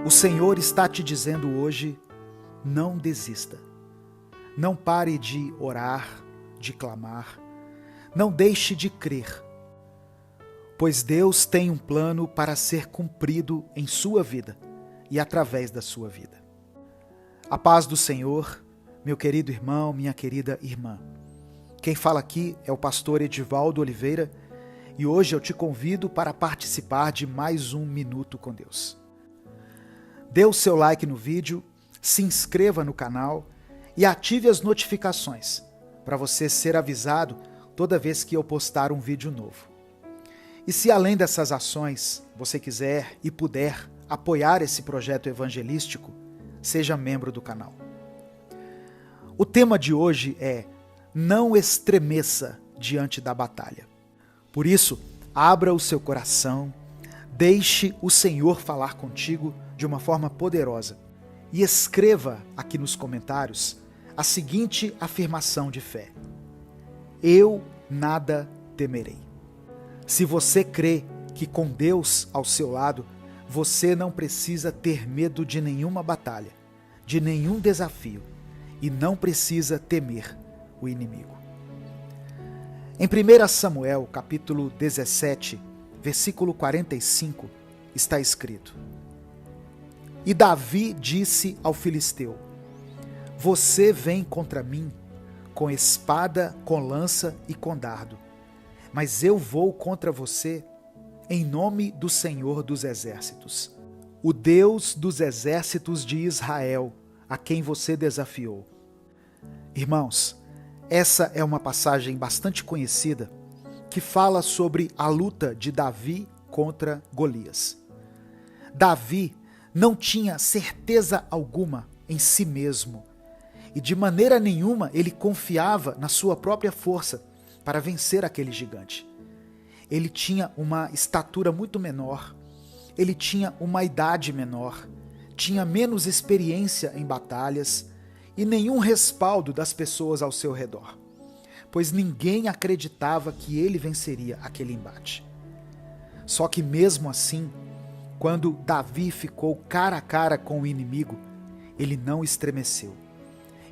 O Senhor está te dizendo hoje, não desista. Não pare de orar, de clamar. Não deixe de crer. Pois Deus tem um plano para ser cumprido em sua vida e através da sua vida. A paz do Senhor, meu querido irmão, minha querida irmã. Quem fala aqui é o pastor Edivaldo Oliveira e hoje eu te convido para participar de mais um Minuto com Deus. Dê o seu like no vídeo, se inscreva no canal e ative as notificações para você ser avisado toda vez que eu postar um vídeo novo. E se além dessas ações você quiser e puder apoiar esse projeto evangelístico, seja membro do canal. O tema de hoje é: não estremeça diante da batalha. Por isso, abra o seu coração, deixe o Senhor falar contigo de uma forma poderosa e escreva aqui nos comentários a seguinte afirmação de fé: eu nada temerei. Se você crê que com Deus ao seu lado, você não precisa ter medo de nenhuma batalha, de nenhum desafio e não precisa temer o inimigo. Em 1 Samuel, capítulo 17, versículo 45, está escrito: E Davi disse ao filisteu: Você vem contra mim com espada, com lança e com dardo, mas eu vou contra você em nome do Senhor dos Exércitos, o Deus dos exércitos de Israel, a quem você desafiou. Irmãos, essa é uma passagem bastante conhecida que fala sobre a luta de Davi contra Golias. Davi não tinha certeza alguma em si mesmo e de maneira nenhuma ele confiava na sua própria força para vencer aquele gigante. Ele tinha uma estatura muito menor, ele tinha uma idade menor, tinha menos experiência em batalhas e nenhum respaldo das pessoas ao seu redor, pois ninguém acreditava que ele venceria aquele embate. Só que mesmo assim, quando Davi ficou cara a cara com o inimigo, ele não estremeceu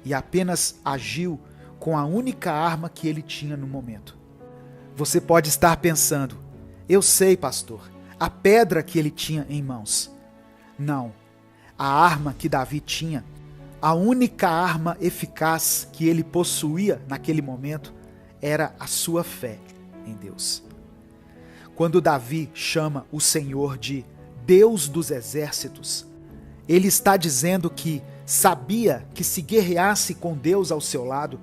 e apenas agiu com a única arma que ele tinha no momento. Você pode estar pensando: eu sei, pastor, a pedra que ele tinha em mãos. Não, a arma que Davi tinha, a única arma eficaz que ele possuía naquele momento, era a sua fé em Deus. Quando Davi chama o Senhor de Deus dos exércitos, ele está dizendo que sabia que se guerreasse com Deus ao seu lado,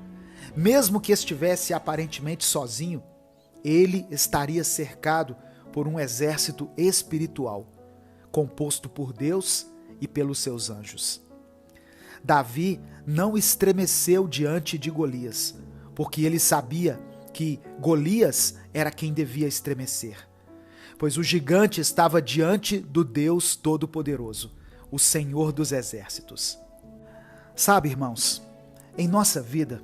mesmo que estivesse aparentemente sozinho, ele estaria cercado por um exército espiritual, composto por Deus e pelos seus anjos. Davi não estremeceu diante de Golias, porque ele sabia que Golias era quem devia estremecer, pois o gigante estava diante do Deus Todo-Poderoso, o Senhor dos Exércitos. Sabe, irmãos, em nossa vida,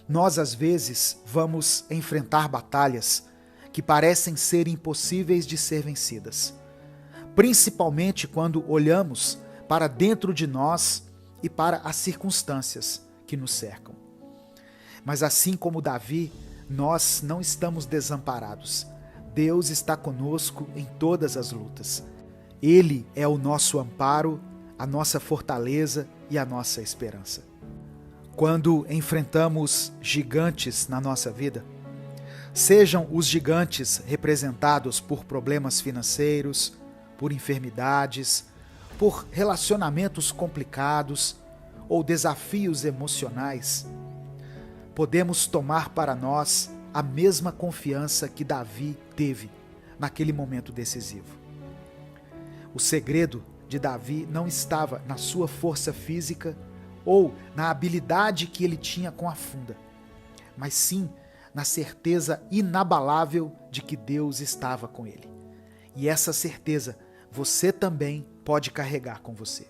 nós às vezes vamos enfrentar batalhas que parecem ser impossíveis de ser vencidas, principalmente quando olhamos para dentro de nós e para as circunstâncias que nos cercam. Mas assim como Davi, nós não estamos desamparados. Deus está conosco em todas as lutas. Ele é o nosso amparo, a nossa fortaleza e a nossa esperança. Quando enfrentamos gigantes na nossa vida, sejam os gigantes representados por problemas financeiros, por enfermidades, por relacionamentos complicados ou desafios emocionais, podemos tomar para nós a mesma confiança que Davi teve naquele momento decisivo. O segredo de Davi não estava na sua força física ou na habilidade que ele tinha com a funda, mas sim na certeza inabalável de que Deus estava com ele. E essa certeza você também pode carregar com você.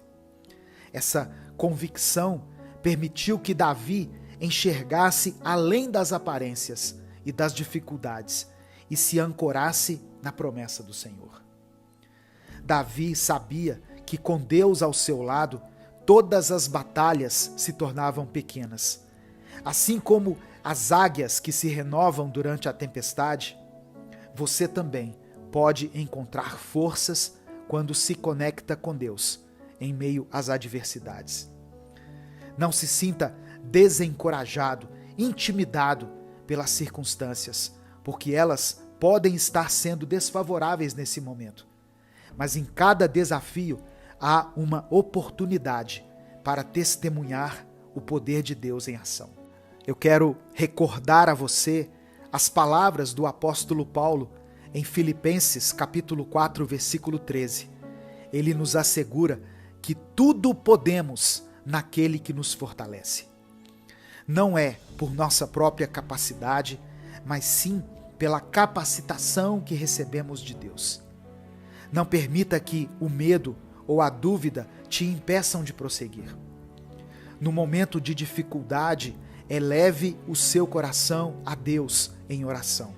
Essa convicção permitiu que Davi enxergasse além das aparências e das dificuldades e se ancorasse na promessa do Senhor. Davi sabia que com Deus ao seu lado, todas as batalhas se tornavam pequenas. Assim como as águias que se renovam durante a tempestade, você também pode encontrar forças quando se conecta com Deus em meio às adversidades. Não se sinta desencorajado, intimidado pelas circunstâncias, porque elas podem estar sendo desfavoráveis nesse momento. Mas em cada desafio há uma oportunidade para testemunhar o poder de Deus em ação. Eu quero recordar a você as palavras do apóstolo Paulo em Filipenses capítulo 4, versículo 13. Ele nos assegura que tudo podemos naquele que nos fortalece. Não é por nossa própria capacidade, mas sim pela capacitação que recebemos de Deus. Não permita que o medo ou a dúvida te impeçam de prosseguir. No momento de dificuldade, eleve o seu coração a Deus em oração.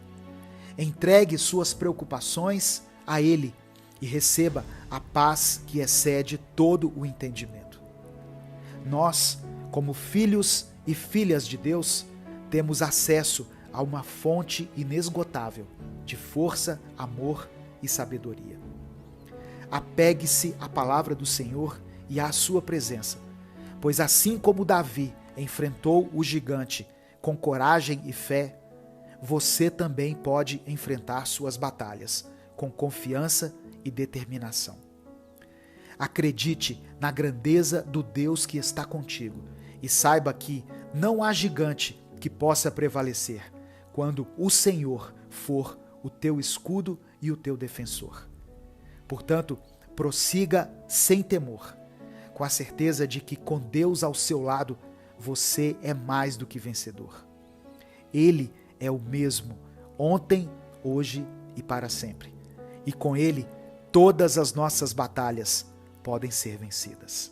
Entregue suas preocupações a Ele e receba a paz que excede todo o entendimento. Nós, como filhos e filhas de Deus, temos acesso a uma fonte inesgotável de força, amor e sabedoria. Apegue-se à palavra do Senhor e à sua presença, pois assim como Davi enfrentou o gigante com coragem e fé, você também pode enfrentar suas batalhas com confiança e determinação. Acredite na grandeza do Deus que está contigo e saiba que não há gigante que possa prevalecer quando o Senhor for o teu escudo e o teu defensor. Portanto, prossiga sem temor, com a certeza de que com Deus ao seu lado, você é mais do que vencedor. Ele é o mesmo, ontem, hoje e para sempre. E com Ele, todas as nossas batalhas podem ser vencidas.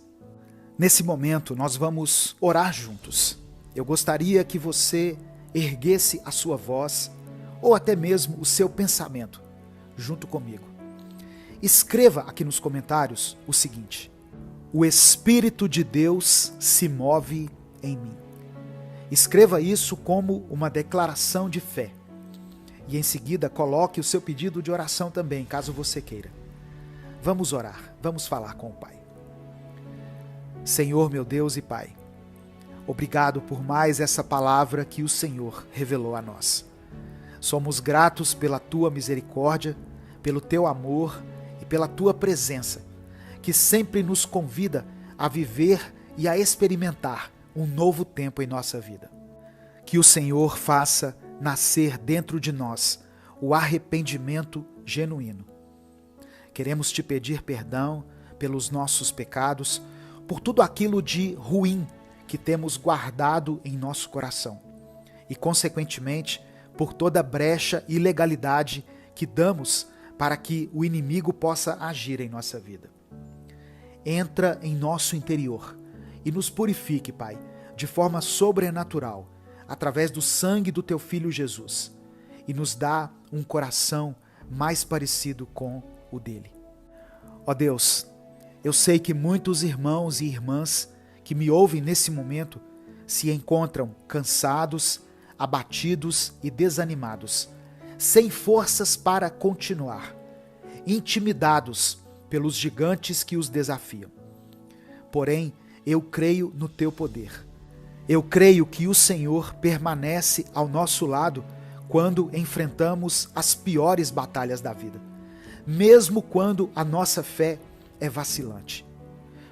Nesse momento, nós vamos orar juntos. Eu gostaria que você erguesse a sua voz, ou até mesmo o seu pensamento, junto comigo. Escreva aqui nos comentários o seguinte: o Espírito de Deus se move em mim. Escreva isso como uma declaração de fé. E em seguida coloque o seu pedido de oração também, caso você queira. Vamos orar, vamos falar com o Pai. Senhor, meu Deus e Pai, obrigado por mais essa palavra que o Senhor revelou a nós. Somos gratos pela Tua misericórdia, pelo Teu amor e pela Tua presença, que sempre nos convida a viver e a experimentar um novo tempo em nossa vida. Que o Senhor faça nascer dentro de nós o arrependimento genuíno. Queremos Te pedir perdão pelos nossos pecados, por tudo aquilo de ruim que temos guardado em nosso coração e, consequentemente, por toda brecha e ilegalidade que damos para que o inimigo possa agir em nossa vida. Entra em nosso interior e nos purifique, Pai, de forma sobrenatural, através do sangue do Teu Filho Jesus, e nos dá um coração mais parecido com o dele. Ó Deus, eu sei que muitos irmãos e irmãs que me ouvem nesse momento se encontram cansados, abatidos e desanimados, sem forças para continuar, intimidados pelos gigantes que os desafiam. Porém, eu creio no Teu poder. Eu creio que o Senhor permanece ao nosso lado quando enfrentamos as piores batalhas da vida, mesmo quando a nossa fé é vacilante.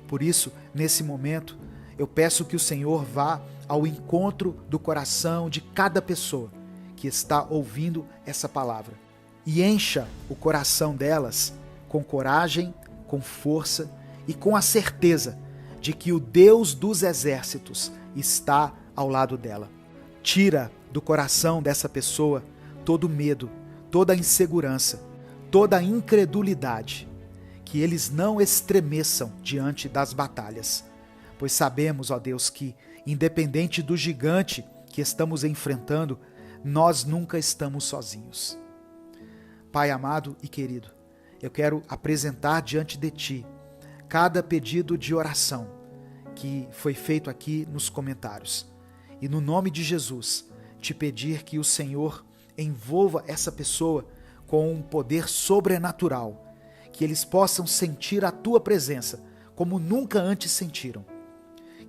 Por isso, nesse momento, eu peço que o Senhor vá ao encontro do coração de cada pessoa que está ouvindo essa palavra e encha o coração delas com coragem, com força e com a certeza de que o Deus dos exércitos está ao lado dela. Tira do coração dessa pessoa todo medo, toda insegurança, toda incredulidade, que eles não estremeçam diante das batalhas, pois sabemos, ó Deus, que independente do gigante que estamos enfrentando, nós nunca estamos sozinhos. Pai amado e querido, eu quero apresentar diante de Ti cada pedido de oração que foi feito aqui nos comentários. E no nome de Jesus, te pedir que o Senhor envolva essa pessoa com um poder sobrenatural, que eles possam sentir a tua presença como nunca antes sentiram.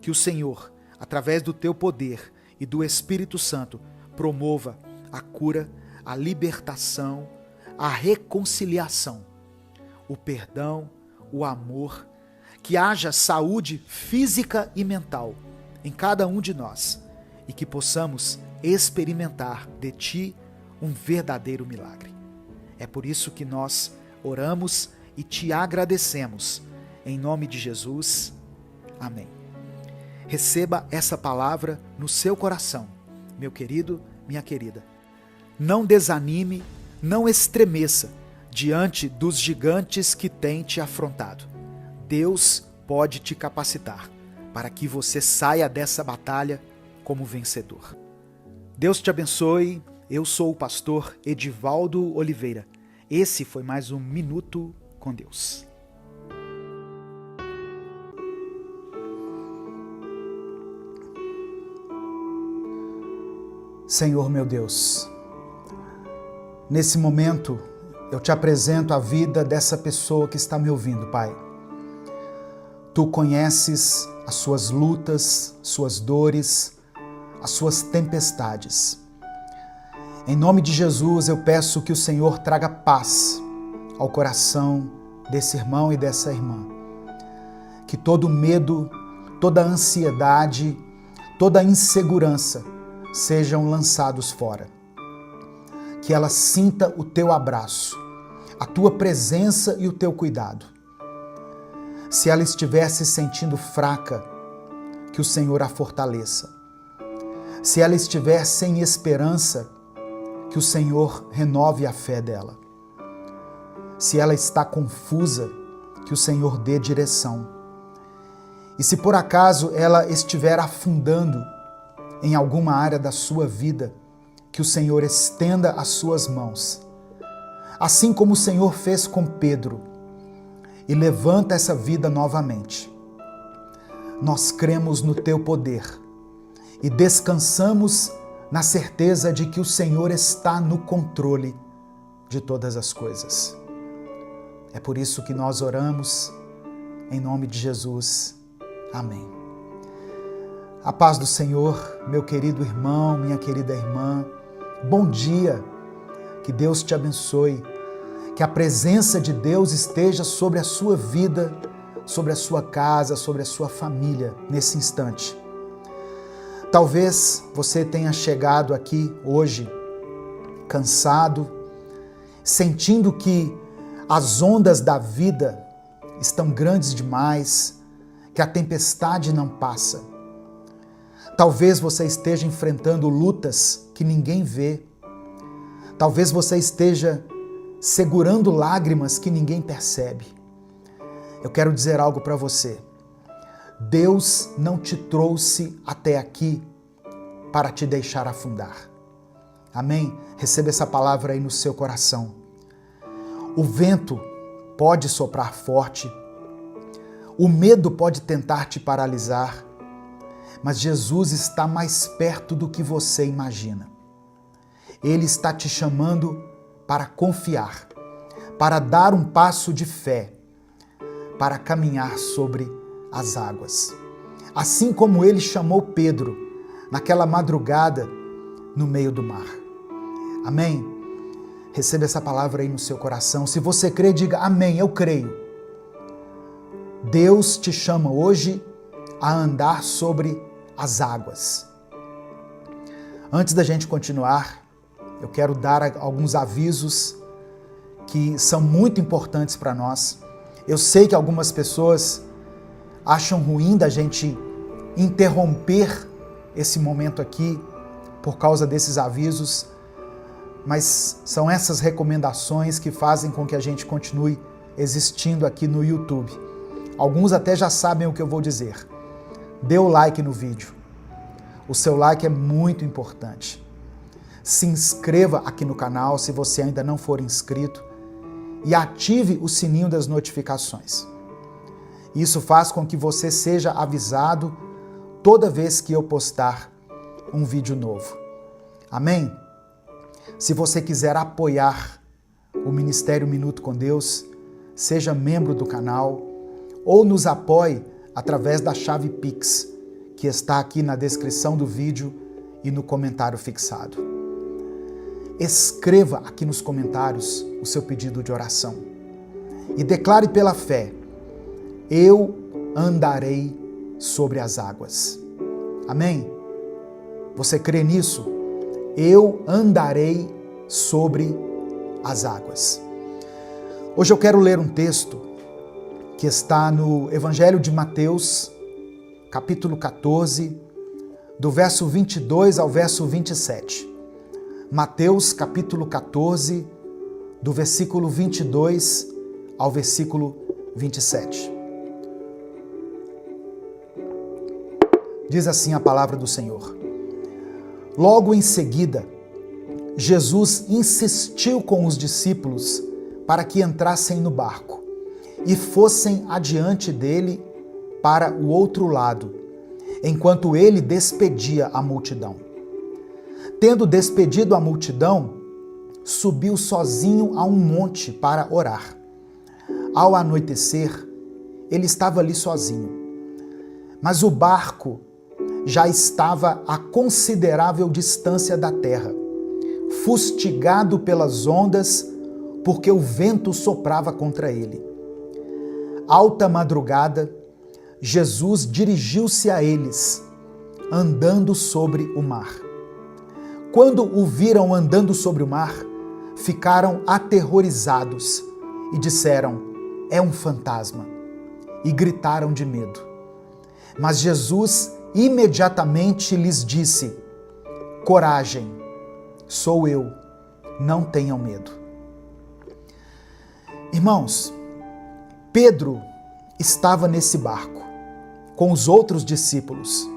Que o Senhor, através do teu poder e do Espírito Santo, promova a cura, a libertação, a reconciliação, o perdão, o amor, que haja saúde física e mental em cada um de nós e que possamos experimentar de Ti um verdadeiro milagre. É por isso que nós oramos e Te agradecemos. Em nome de Jesus, amém. Receba essa palavra no seu coração, meu querido, minha querida. Não desanime, não estremeça diante dos gigantes que têm te afrontado. Deus pode te capacitar para que você saia dessa batalha como vencedor. Deus te abençoe. Eu sou o pastor Edivaldo Oliveira. Esse foi mais um Minuto com Deus. Senhor meu Deus, nesse momento eu te apresento a vida dessa pessoa que está me ouvindo, Pai. Tu conheces as suas lutas, suas dores, as suas tempestades. Em nome de Jesus, eu peço que o Senhor traga paz ao coração desse irmão e dessa irmã. Que todo medo, toda ansiedade, toda insegurança sejam lançados fora. Que ela sinta o teu abraço, a tua presença e o teu cuidado. Se ela estiver se sentindo fraca, que o Senhor a fortaleça. Se ela estiver sem esperança, que o Senhor renove a fé dela. Se ela está confusa, que o Senhor dê direção. E se por acaso ela estiver afundando em alguma área da sua vida, que o Senhor estenda as suas mãos. Assim como o Senhor fez com Pedro, e levanta essa vida novamente. Nós cremos no teu poder e descansamos na certeza de que o Senhor está no controle de todas as coisas. É por isso que nós oramos, em nome de Jesus. Amém. A paz do Senhor, meu querido irmão, minha querida irmã. Bom dia, que Deus te abençoe, que a presença de Deus esteja sobre a sua vida, sobre a sua casa, sobre a sua família nesse instante. Talvez você tenha chegado aqui hoje cansado, sentindo que as ondas da vida estão grandes demais, que a tempestade não passa. Talvez você esteja enfrentando lutas que ninguém vê. Talvez você esteja segurando lágrimas que ninguém percebe. Eu quero dizer algo para você. Deus não te trouxe até aqui para te deixar afundar. Amém? Receba essa palavra aí no seu coração. O vento pode soprar forte, o medo pode tentar te paralisar, mas Jesus está mais perto do que você imagina. Ele está te chamando para confiar, para dar um passo de fé, para caminhar sobre as águas. Assim como ele chamou Pedro naquela madrugada no meio do mar. Amém? Receba essa palavra aí no seu coração. Se você crê, diga amém, eu creio. Deus te chama hoje a andar sobre as águas. Antes da gente continuar, eu quero dar alguns avisos que são muito importantes para nós. Eu sei que algumas pessoas acham ruim da gente interromper esse momento aqui por causa desses avisos, mas são essas recomendações que fazem com que a gente continue existindo aqui no YouTube. Alguns até já sabem o que eu vou dizer. Dê o like no vídeo. O seu like é muito importante. Se inscreva aqui no canal se você ainda não for inscrito e ative o sininho das notificações. Isso faz com que você seja avisado toda vez que eu postar um vídeo novo. Amém? Se você quiser apoiar o Ministério Minuto com Deus, seja membro do canal ou nos apoie através da chave Pix, que está aqui na descrição do vídeo e no comentário fixado. Escreva aqui nos comentários o seu pedido de oração e declare pela fé: eu andarei sobre as águas. Amém? Você crê nisso? Eu andarei sobre as águas. Hoje eu quero ler um texto que está no Evangelho de Mateus, capítulo 14, do verso 22 ao verso 27. Mateus, capítulo 14, do versículo 22 ao versículo 27. Diz assim a palavra do Senhor. Logo em seguida, Jesus insistiu com os discípulos para que entrassem no barco e fossem adiante dele para o outro lado, enquanto ele despedia a multidão. Tendo despedido a multidão, subiu sozinho a um monte para orar. Ao anoitecer, ele estava ali sozinho, mas o barco já estava a considerável distância da terra, fustigado pelas ondas, porque o vento soprava contra ele. Alta madrugada, Jesus dirigiu-se a eles, andando sobre o mar. Quando o viram andando sobre o mar, ficaram aterrorizados e disseram: é um fantasma, e gritaram de medo. Mas Jesus imediatamente lhes disse: coragem, sou eu, não tenham medo. Irmãos, Pedro estava nesse barco com os outros discípulos.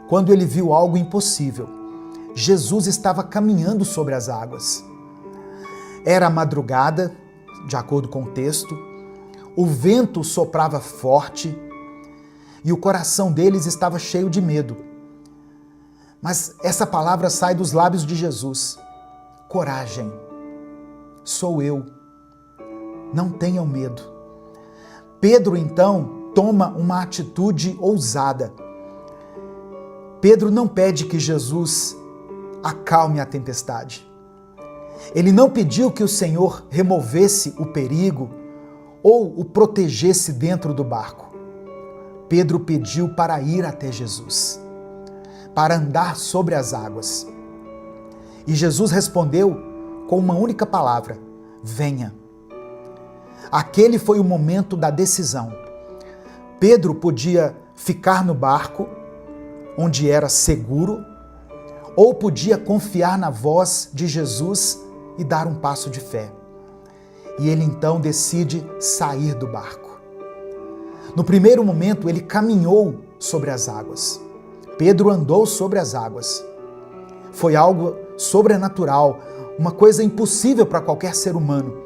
Quando ele viu algo impossível, Jesus estava caminhando sobre as águas. Era madrugada, de acordo com o texto, o vento soprava forte e o coração deles estava cheio de medo. Mas essa palavra sai dos lábios de Jesus: coragem, sou eu, não tenham medo. Pedro então toma uma atitude ousada. Pedro não pede que Jesus acalme a tempestade. Ele não pediu que o Senhor removesse o perigo ou o protegesse dentro do barco. Pedro pediu para ir até Jesus, para andar sobre as águas. E Jesus respondeu com uma única palavra: venha. Aquele foi o momento da decisão. Pedro podia ficar no barco, onde era seguro, ou podia confiar na voz de Jesus e dar um passo de fé. E ele então decide sair do barco. No primeiro momento, ele caminhou sobre as águas. Pedro andou sobre as águas. Foi algo sobrenatural, uma coisa impossível para qualquer ser humano.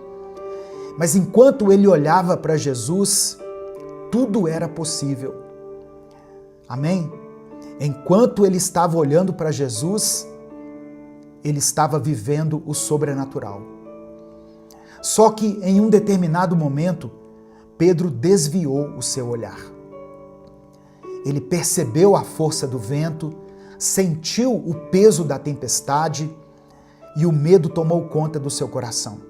Mas enquanto ele olhava para Jesus, tudo era possível. Amém? Enquanto ele estava olhando para Jesus, ele estava vivendo o sobrenatural. Só que em um determinado momento, Pedro desviou o seu olhar. Ele percebeu a força do vento, sentiu o peso da tempestade e o medo tomou conta do seu coração.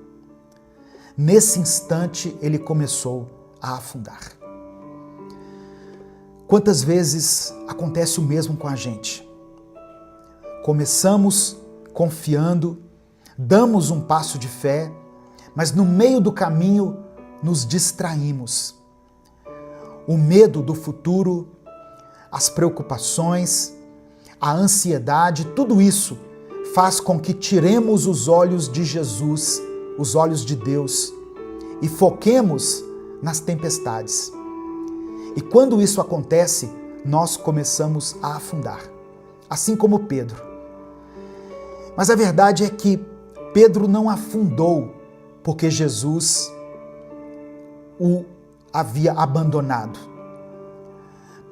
Nesse instante, ele começou a afundar. Quantas vezes acontece o mesmo com a gente? Começamos confiando, damos um passo de fé, mas no meio do caminho nos distraímos. O medo do futuro, as preocupações, a ansiedade, tudo isso faz com que tiremos os olhos de Jesus, os olhos de Deus, e foquemos nas tempestades. E quando isso acontece, nós começamos a afundar, assim como Pedro. Mas a verdade é que Pedro não afundou porque Jesus o havia abandonado.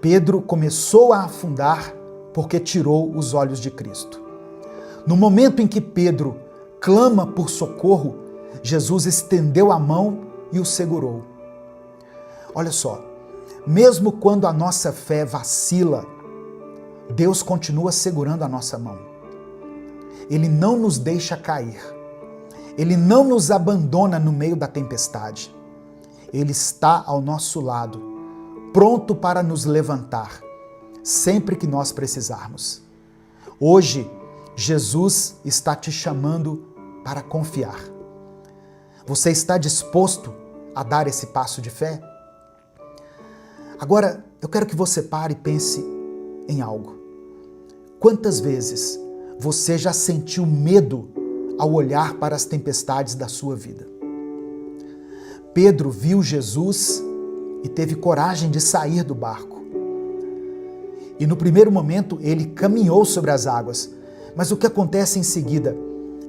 Pedro começou a afundar porque tirou os olhos de Cristo. No momento em que Pedro clama por socorro, Jesus estendeu a mão e o segurou. Olha só, mesmo quando a nossa fé vacila, Deus continua segurando a nossa mão. Ele não nos deixa cair. Ele não nos abandona no meio da tempestade. Ele está ao nosso lado, pronto para nos levantar, sempre que nós precisarmos. Hoje, Jesus está te chamando para confiar. Você está disposto a dar esse passo de fé? Agora, eu quero que você pare e pense em algo. Quantas vezes você já sentiu medo ao olhar para as tempestades da sua vida? Pedro viu Jesus e teve coragem de sair do barco. E no primeiro momento ele caminhou sobre as águas, mas o que acontece em seguida?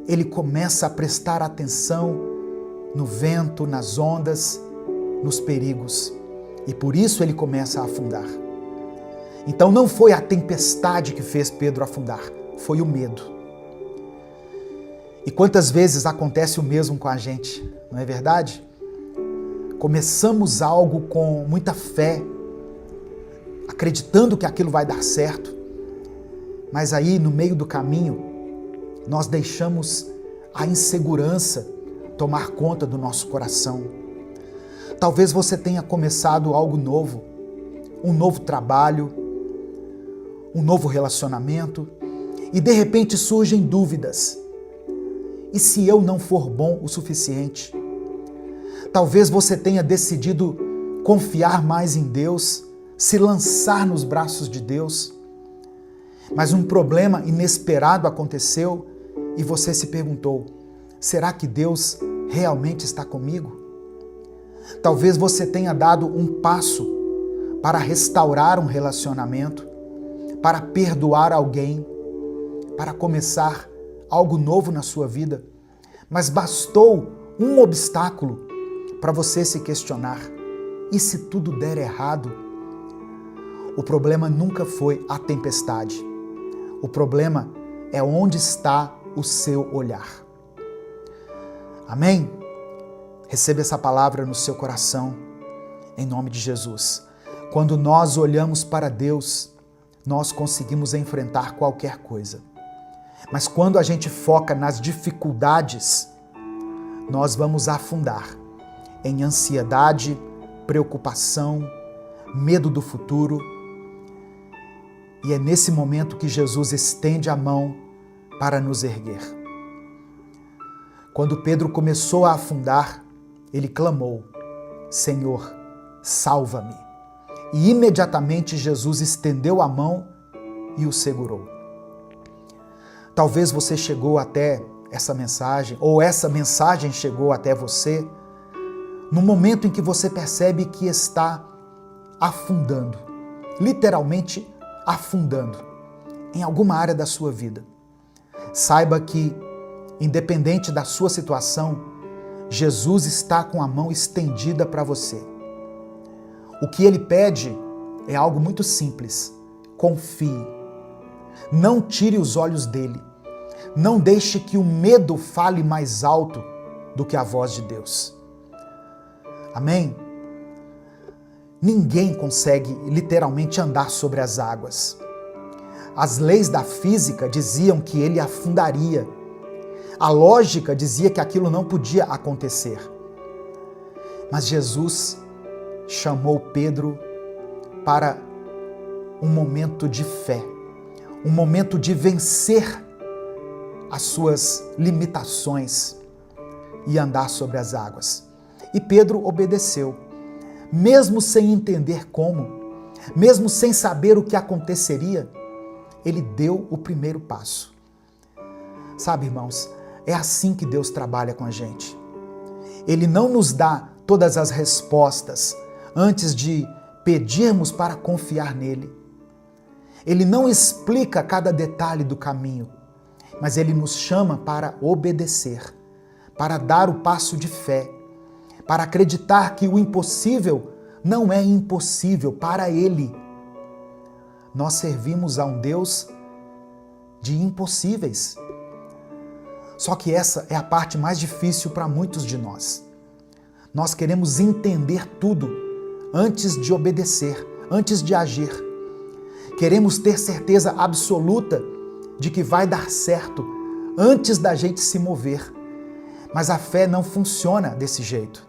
Ele começa a prestar atenção no vento, nas ondas, nos perigos. E por isso ele começa a afundar. Então não foi a tempestade que fez Pedro afundar, foi o medo. E quantas vezes acontece o mesmo com a gente, não é verdade? Começamos algo com muita fé, acreditando que aquilo vai dar certo, mas aí no meio do caminho nós deixamos a insegurança tomar conta do nosso coração. Talvez você tenha começado algo novo, um novo trabalho, um novo relacionamento, e de repente surgem dúvidas. E se eu não for bom o suficiente? Talvez você tenha decidido confiar mais em Deus, se lançar nos braços de Deus, mas um problema inesperado aconteceu e você se perguntou: será que Deus realmente está comigo? Talvez você tenha dado um passo para restaurar um relacionamento, para perdoar alguém, para começar algo novo na sua vida, mas bastou um obstáculo para você se questionar: e se tudo der errado? O problema nunca foi a tempestade. O problema é onde está o seu olhar. Amém? Receba essa palavra no seu coração, em nome de Jesus. Quando nós olhamos para Deus, nós conseguimos enfrentar qualquer coisa. Mas quando a gente foca nas dificuldades, nós vamos afundar em ansiedade, preocupação, medo do futuro. E é nesse momento que Jesus estende a mão para nos erguer. Quando Pedro começou a afundar, ele clamou: Senhor, salva-me. E imediatamente Jesus estendeu a mão e o segurou. Talvez você chegou até essa mensagem, ou essa mensagem chegou até você, no momento em que você percebe que está afundando, literalmente afundando, em alguma área da sua vida. Saiba que, independente da sua situação, Jesus está com a mão estendida para você. O que ele pede é algo muito simples: confie. Não tire os olhos dele. Não deixe que o medo fale mais alto do que a voz de Deus. Amém? Ninguém consegue literalmente andar sobre as águas. As leis da física diziam que ele afundaria. A lógica dizia que aquilo não podia acontecer. Mas Jesus chamou Pedro para um momento de fé, um momento de vencer as suas limitações e andar sobre as águas. E Pedro obedeceu, mesmo sem entender como, mesmo sem saber o que aconteceria, ele deu o primeiro passo. Sabe, irmãos, é assim que Deus trabalha com a gente. Ele não nos dá todas as respostas antes de pedirmos para confiar nele. Ele não explica cada detalhe do caminho, mas ele nos chama para obedecer, para dar o passo de fé, para acreditar que o impossível não é impossível para Ele. Nós servimos a um Deus de impossíveis. Só que essa é a parte mais difícil para muitos de nós. Nós queremos entender tudo antes de obedecer, antes de agir. Queremos ter certeza absoluta de que vai dar certo antes da gente se mover. Mas a fé não funciona desse jeito.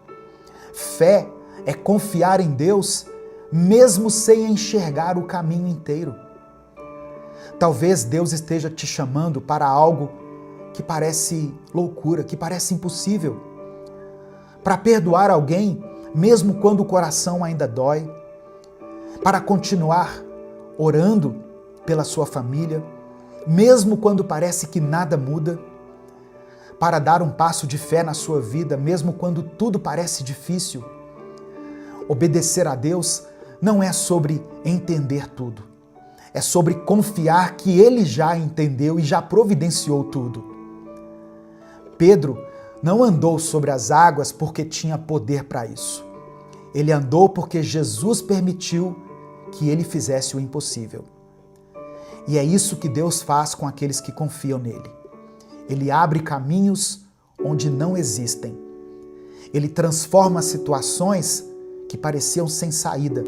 Fé é confiar em Deus mesmo sem enxergar o caminho inteiro. Talvez Deus esteja te chamando para algo que parece loucura, que parece impossível. Para perdoar alguém, mesmo quando o coração ainda dói. Para continuar orando pela sua família, mesmo quando parece que nada muda. Para dar um passo de fé na sua vida, mesmo quando tudo parece difícil. Obedecer a Deus não é sobre entender tudo. É sobre confiar que Ele já entendeu e já providenciou tudo. Pedro não andou sobre as águas porque tinha poder para isso. Ele andou porque Jesus permitiu que ele fizesse o impossível. E é isso que Deus faz com aqueles que confiam nele. Ele abre caminhos onde não existem. Ele transforma situações que pareciam sem saída.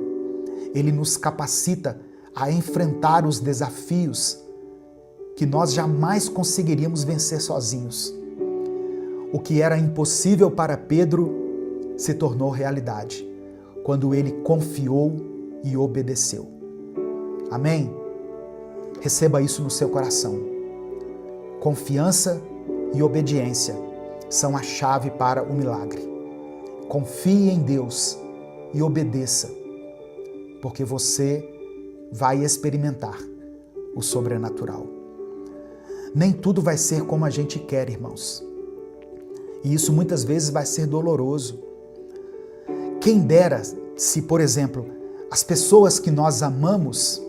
Ele nos capacita a enfrentar os desafios que nós jamais conseguiríamos vencer sozinhos. O que era impossível para Pedro se tornou realidade, quando ele confiou e obedeceu. Amém? Receba isso no seu coração. Confiança e obediência são a chave para o milagre. Confie em Deus e obedeça, porque você vai experimentar o sobrenatural. Nem tudo vai ser como a gente quer, irmãos. E isso muitas vezes vai ser doloroso. Quem dera se, por exemplo, as pessoas que nós amamos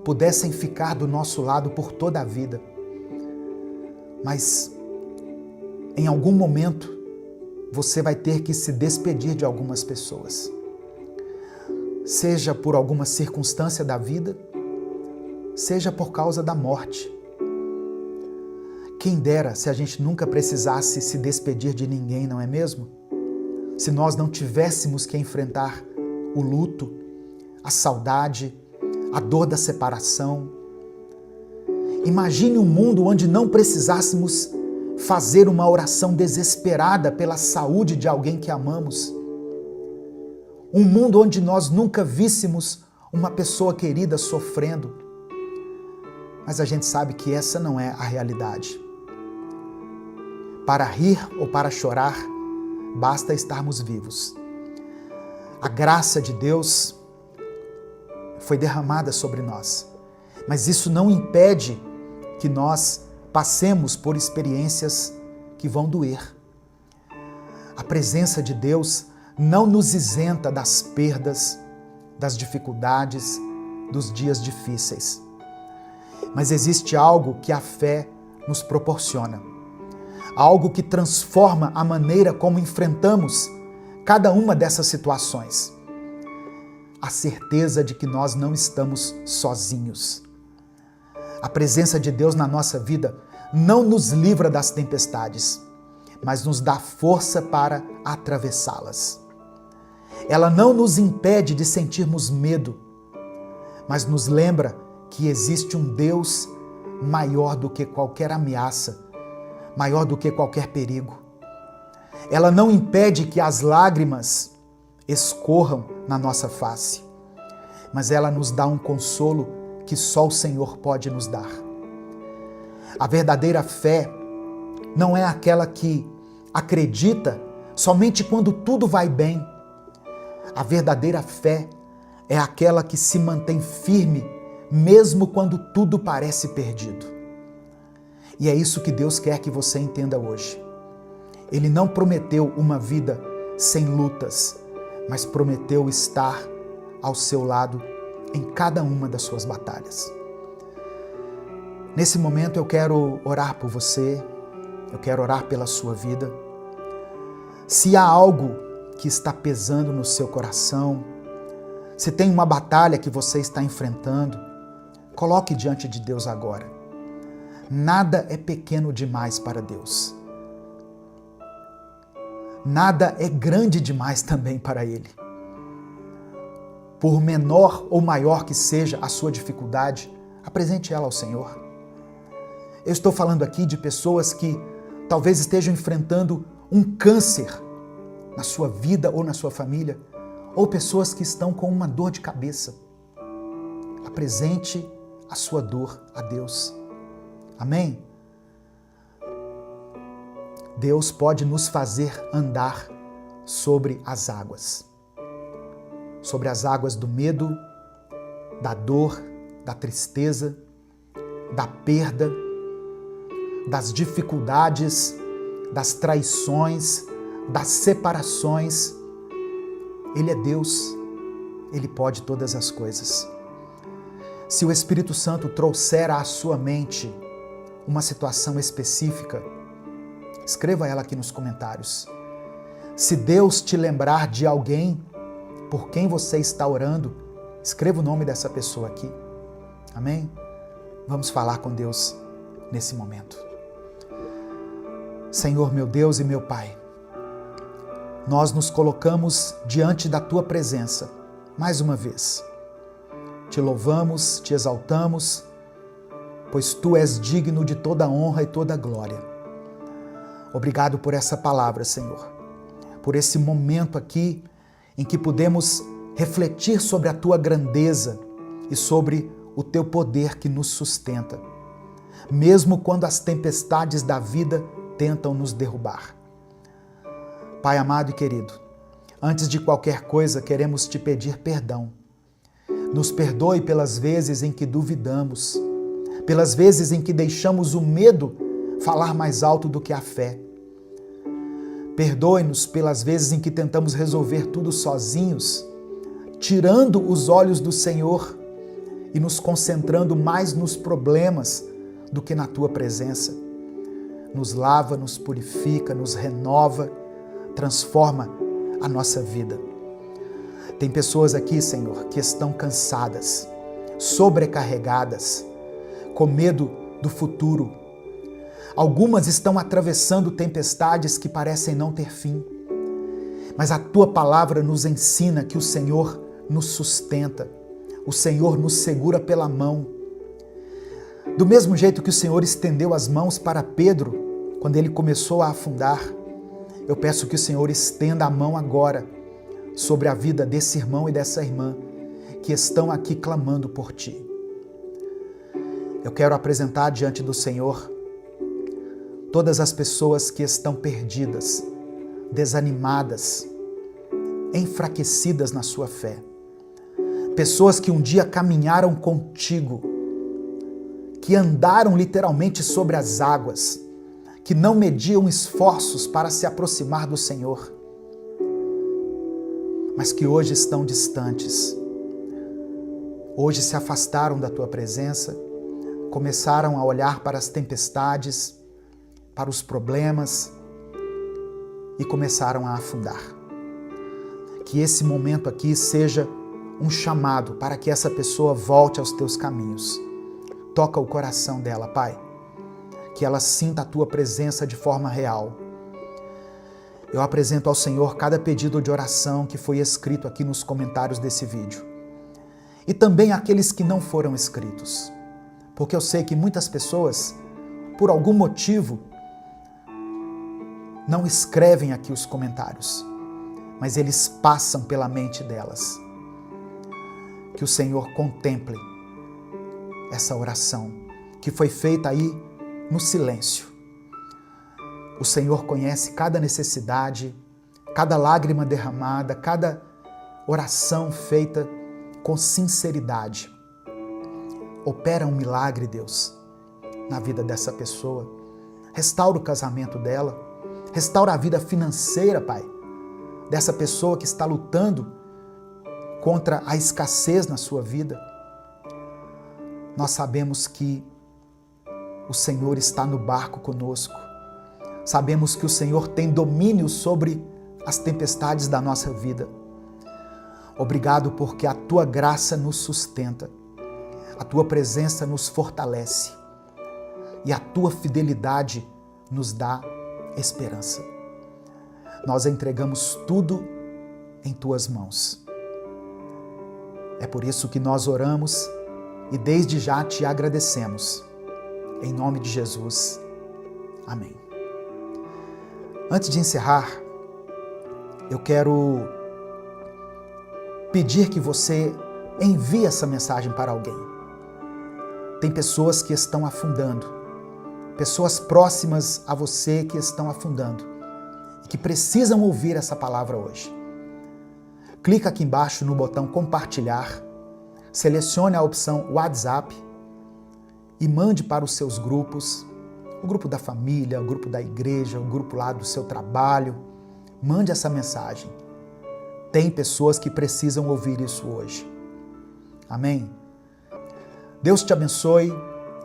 pudessem ficar do nosso lado por toda a vida. Mas em algum momento você vai ter que se despedir de algumas pessoas. Seja por alguma circunstância da vida, seja por causa da morte. Quem dera se a gente nunca precisasse se despedir de ninguém, não é mesmo? Se nós não tivéssemos que enfrentar o luto, a saudade, a dor da separação. Imagine um mundo onde não precisássemos fazer uma oração desesperada pela saúde de alguém que amamos. Um mundo onde nós nunca víssemos uma pessoa querida sofrendo. Mas a gente sabe que essa não é a realidade. Para rir ou para chorar, basta estarmos vivos. A graça de Deus foi derramada sobre nós, mas isso não impede que nós passemos por experiências que vão doer. A presença de Deus não nos isenta das perdas, das dificuldades, dos dias difíceis. Mas existe algo que a fé nos proporciona. Algo que transforma a maneira como enfrentamos cada uma dessas situações. A certeza de que nós não estamos sozinhos. A presença de Deus na nossa vida não nos livra das tempestades, mas nos dá força para atravessá-las. Ela não nos impede de sentirmos medo, mas nos lembra que existe um Deus maior do que qualquer ameaça, maior do que qualquer perigo. Ela não impede que as lágrimas escorram na nossa face, mas ela nos dá um consolo que só o Senhor pode nos dar. A verdadeira fé não é aquela que acredita somente quando tudo vai bem. A verdadeira fé é aquela que se mantém firme mesmo quando tudo parece perdido. E é isso que Deus quer que você entenda hoje. Ele não prometeu uma vida sem lutas, mas prometeu estar ao seu lado em cada uma das suas batalhas. Nesse momento eu quero orar por você, eu quero orar pela sua vida. Se há algo que está pesando no seu coração, se tem uma batalha que você está enfrentando, coloque diante de Deus agora. Nada é pequeno demais para Deus. Nada é grande demais também para Ele. Por menor ou maior que seja a sua dificuldade, apresente ela ao Senhor. Eu estou falando aqui de pessoas que talvez estejam enfrentando um câncer na sua vida ou na sua família, ou pessoas que estão com uma dor de cabeça. Apresente a sua dor a Deus. Amém? Deus pode nos fazer andar sobre as águas. Sobre as águas do medo, da dor, da tristeza, da perda, das dificuldades, das traições, das separações. Ele é Deus, Ele pode todas as coisas. Se o Espírito Santo trouxer à sua mente uma situação específica, escreva ela aqui nos comentários. Se Deus te lembrar de alguém por quem você está orando, escreva o nome dessa pessoa aqui. Amém? Vamos falar com Deus nesse momento. Senhor, meu Deus e meu Pai, nós nos colocamos diante da Tua presença, mais uma vez. Te louvamos, te exaltamos, pois Tu és digno de toda honra e toda glória. Obrigado por essa palavra, Senhor, por esse momento aqui em que podemos refletir sobre a Tua grandeza e sobre o Teu poder que nos sustenta, mesmo quando as tempestades da vida tentam nos derrubar. Pai amado e querido, antes de qualquer coisa queremos Te pedir perdão. Nos perdoe pelas vezes em que duvidamos, pelas vezes em que deixamos o medo falar mais alto do que a fé. Perdoe-nos pelas vezes em que tentamos resolver tudo sozinhos, tirando os olhos do Senhor e nos concentrando mais nos problemas do que na Tua presença. Nos lava, nos purifica, nos renova, transforma a nossa vida. Tem pessoas aqui, Senhor, que estão cansadas, sobrecarregadas, com medo do futuro. Algumas estão atravessando tempestades que parecem não ter fim. Mas a Tua palavra nos ensina que o Senhor nos sustenta, o Senhor nos segura pela mão. Do mesmo jeito que o Senhor estendeu as mãos para Pedro quando ele começou a afundar, eu peço que o Senhor estenda a mão agora sobre a vida desse irmão e dessa irmã que estão aqui clamando por Ti. Eu quero apresentar diante do Senhor todas as pessoas que estão perdidas, desanimadas, enfraquecidas na sua fé. Pessoas que um dia caminharam contigo, que andaram literalmente sobre as águas, que não mediam esforços para se aproximar do Senhor, mas que hoje estão distantes. Hoje se afastaram da Tua presença, começaram a olhar para as tempestades, para os problemas e começaram a afundar. Que esse momento aqui seja um chamado para que essa pessoa volte aos Teus caminhos. Toca o coração dela, Pai, que ela sinta a Tua presença de forma real. Eu apresento ao Senhor cada pedido de oração que foi escrito aqui nos comentários desse vídeo. E também aqueles que não foram escritos. Porque eu sei que muitas pessoas, por algum motivo, não escrevem aqui os comentários, mas eles passam pela mente delas. Que o Senhor contemple essa oração que foi feita aí no silêncio. O Senhor conhece cada necessidade, cada lágrima derramada, cada oração feita com sinceridade. Opera um milagre, Deus, na vida dessa pessoa. Restaura o casamento dela, restaura a vida financeira, Pai, dessa pessoa que está lutando contra a escassez na sua vida. Nós sabemos que o Senhor está no barco conosco. Sabemos que o Senhor tem domínio sobre as tempestades da nossa vida. Obrigado porque a Tua graça nos sustenta, a Tua presença nos fortalece e a Tua fidelidade nos dá esperança. Nós entregamos tudo em Tuas mãos. É por isso que nós oramos e desde já Te agradecemos. Em nome de Jesus. Amém. Antes de encerrar, eu quero pedir que você envie essa mensagem para alguém. Tem pessoas que estão afundando, pessoas próximas a você que estão afundando e que precisam ouvir essa palavra hoje. Clica aqui embaixo no botão compartilhar, selecione a opção WhatsApp e mande para os seus grupos, o grupo da família, o grupo da igreja, o grupo lá do seu trabalho. Mande essa mensagem. Tem pessoas que precisam ouvir isso hoje. Amém? Deus te abençoe.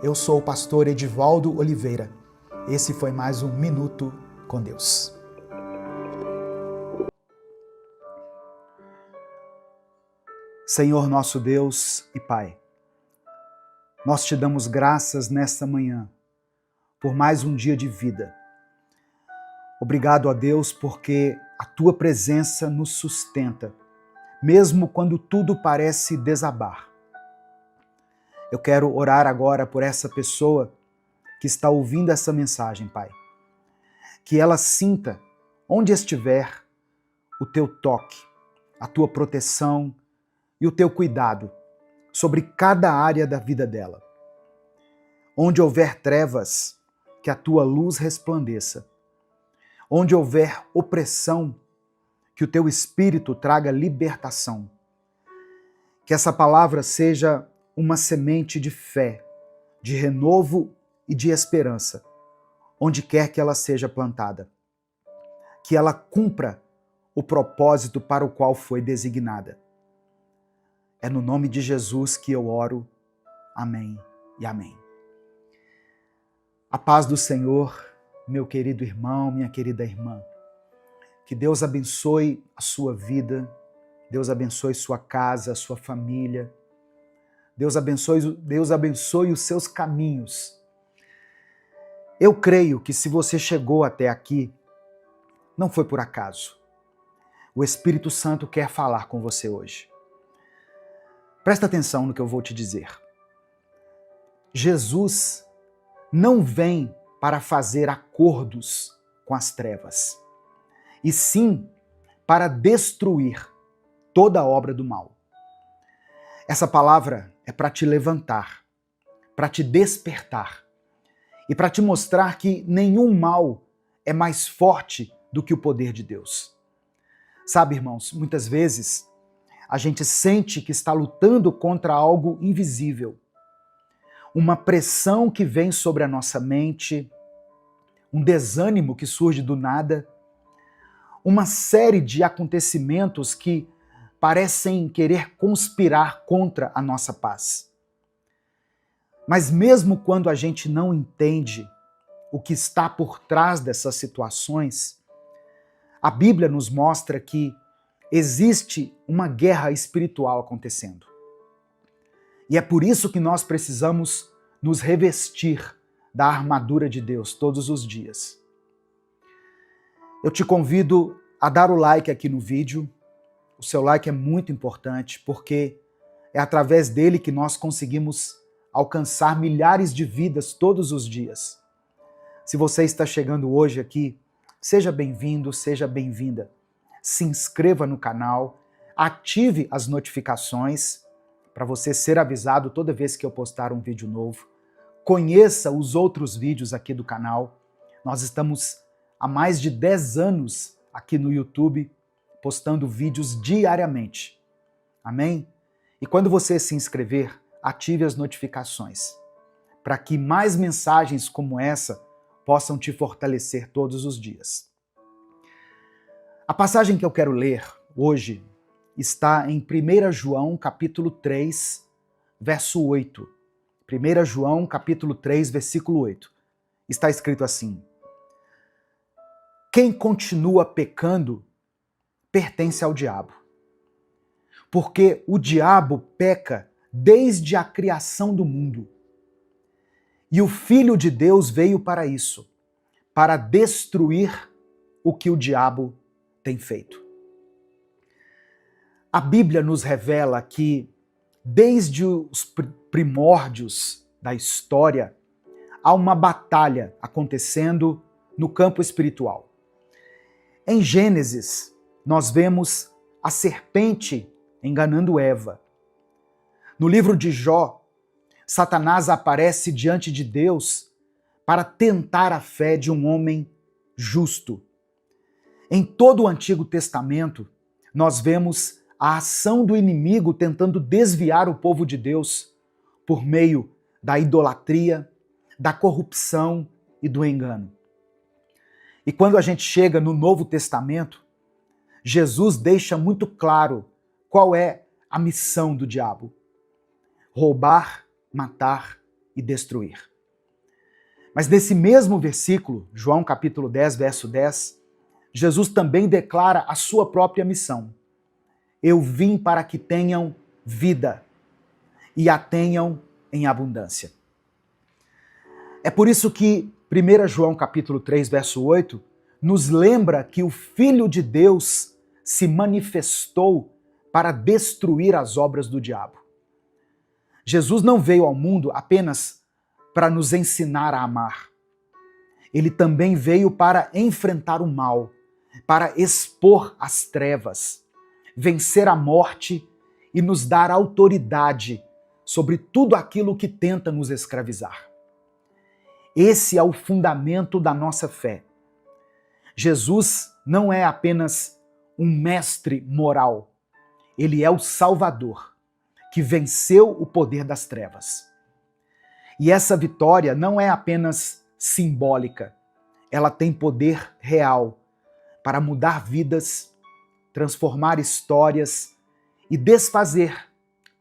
Eu sou o pastor Edivaldo Oliveira. Esse foi mais um Minuto com Deus. Senhor nosso Deus e Pai, nós te damos graças nesta manhã por mais um dia de vida. Obrigado a Deus porque a Tua presença nos sustenta, mesmo quando tudo parece desabar. Eu quero orar agora por essa pessoa que está ouvindo essa mensagem, Pai. Que ela sinta, onde estiver, o Teu toque, a Tua proteção e o Teu cuidado sobre cada área da vida dela. Onde houver trevas, que a Tua luz resplandeça. Onde houver opressão, que o Teu Espírito traga libertação. Que essa palavra seja uma semente de fé, de renovo e de esperança, onde quer que ela seja plantada. Que ela cumpra o propósito para o qual foi designada. É no nome de Jesus que eu oro. Amém e amém. A paz do Senhor, meu querido irmão, minha querida irmã. Que Deus abençoe a sua vida, Deus abençoe sua casa, sua família. Deus abençoe os seus caminhos. Eu creio que se você chegou até aqui, não foi por acaso. O Espírito Santo quer falar com você hoje. Presta atenção no que eu vou te dizer. Jesus não vem para fazer acordos com as trevas, e sim para destruir toda a obra do mal. Essa palavra é para te levantar, para te despertar e para te mostrar que nenhum mal é mais forte do que o poder de Deus. Sabe, irmãos, muitas vezes a gente sente que está lutando contra algo invisível. Uma pressão que vem sobre a nossa mente, um desânimo que surge do nada, uma série de acontecimentos que parecem querer conspirar contra a nossa paz. Mas mesmo quando a gente não entende o que está por trás dessas situações, a Bíblia nos mostra que existe uma guerra espiritual acontecendo. E é por isso que nós precisamos nos revestir da armadura de Deus todos os dias. Eu te convido a dar o like aqui no vídeo. O seu like é muito importante porque é através dele que nós conseguimos alcançar milhares de vidas todos os dias. Se você está chegando hoje aqui, seja bem-vindo, seja bem-vinda. Se inscreva no canal, ative as notificações para você ser avisado toda vez que eu postar um vídeo novo. Conheça os outros vídeos aqui do canal. Nós estamos há mais de 10 anos aqui no YouTube postando vídeos diariamente. Amém? E quando você se inscrever, ative as notificações para que mais mensagens como essa possam te fortalecer todos os dias. A passagem que eu quero ler hoje está em 1 João capítulo 3, verso 8. 1 João capítulo 3, versículo 8. Está escrito assim: quem continua pecando pertence ao diabo. Porque o diabo peca desde a criação do mundo. E o Filho de Deus veio para isso, para destruir o que o diabo tem feito. A Bíblia nos revela que, desde os primórdios da história, há uma batalha acontecendo no campo espiritual. Em Gênesis, nós vemos a serpente enganando Eva. No livro de Jó, Satanás aparece diante de Deus para tentar a fé de um homem justo. Em todo o Antigo Testamento, nós vemos a ação do inimigo tentando desviar o povo de Deus por meio da idolatria, da corrupção e do engano. E quando a gente chega no Novo Testamento, Jesus deixa muito claro qual é a missão do diabo: roubar, matar e destruir. Mas nesse mesmo versículo, João capítulo 10, verso 10, Jesus também declara a sua própria missão. Eu vim para que tenham vida e a tenham em abundância. É por isso que 1 João capítulo 3, verso 8, nos lembra que o Filho de Deus se manifestou para destruir as obras do diabo. Jesus não veio ao mundo apenas para nos ensinar a amar. Ele também veio para enfrentar o mal, para expor as trevas, vencer a morte e nos dar autoridade sobre tudo aquilo que tenta nos escravizar. Esse é o fundamento da nossa fé. Jesus não é apenas um mestre moral, ele é o Salvador, que venceu o poder das trevas. E essa vitória não é apenas simbólica, ela tem poder real para mudar vidas, transformar histórias e desfazer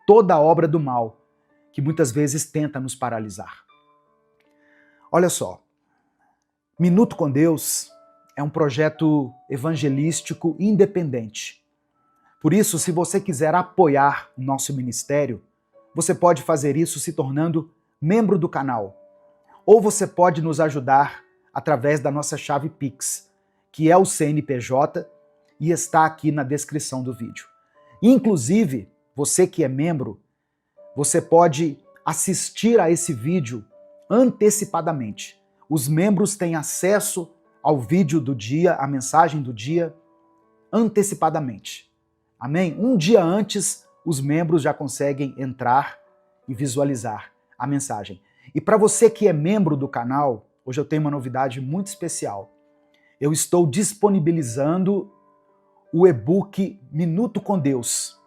toda a obra do mal que muitas vezes tenta nos paralisar. Olha só, Minuto com Deus é um projeto evangelístico independente. Por isso, se você quiser apoiar o nosso ministério, você pode fazer isso se tornando membro do canal. Ou você pode nos ajudar através da nossa chave Pix, que é o CNPJ e está aqui na descrição do vídeo. Inclusive, você que é membro, você pode assistir a esse vídeo antecipadamente. Os membros têm acesso ao vídeo do dia, à mensagem do dia, antecipadamente. Amém? Um dia antes, os membros já conseguem entrar e visualizar a mensagem. E para você que é membro do canal, hoje eu tenho uma novidade muito especial. Eu estou disponibilizando o e-book Minuto com Deus.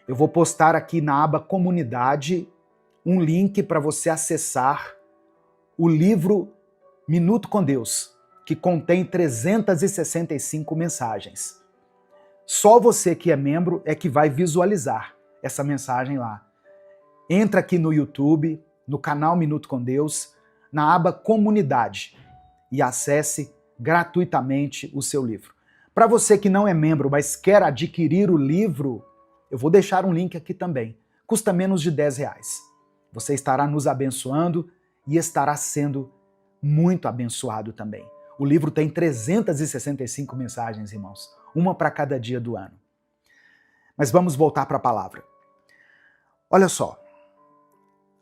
Eu vou postar aqui na aba Comunidade um link para você acessar o livro Minuto com Deus, que contém 365 mensagens. Só você que é membro é que vai visualizar essa mensagem lá. Entra aqui no YouTube, no canal Minuto com Deus, na aba Comunidade e acesse gratuitamente o seu livro. Para você que não é membro, mas quer adquirir o livro, eu vou deixar um link aqui também. Custa menos de R$10. Você estará nos abençoando e estará sendo muito abençoado também. O livro tem 365 mensagens, irmãos, uma para cada dia do ano. Mas vamos voltar para a palavra. Olha só,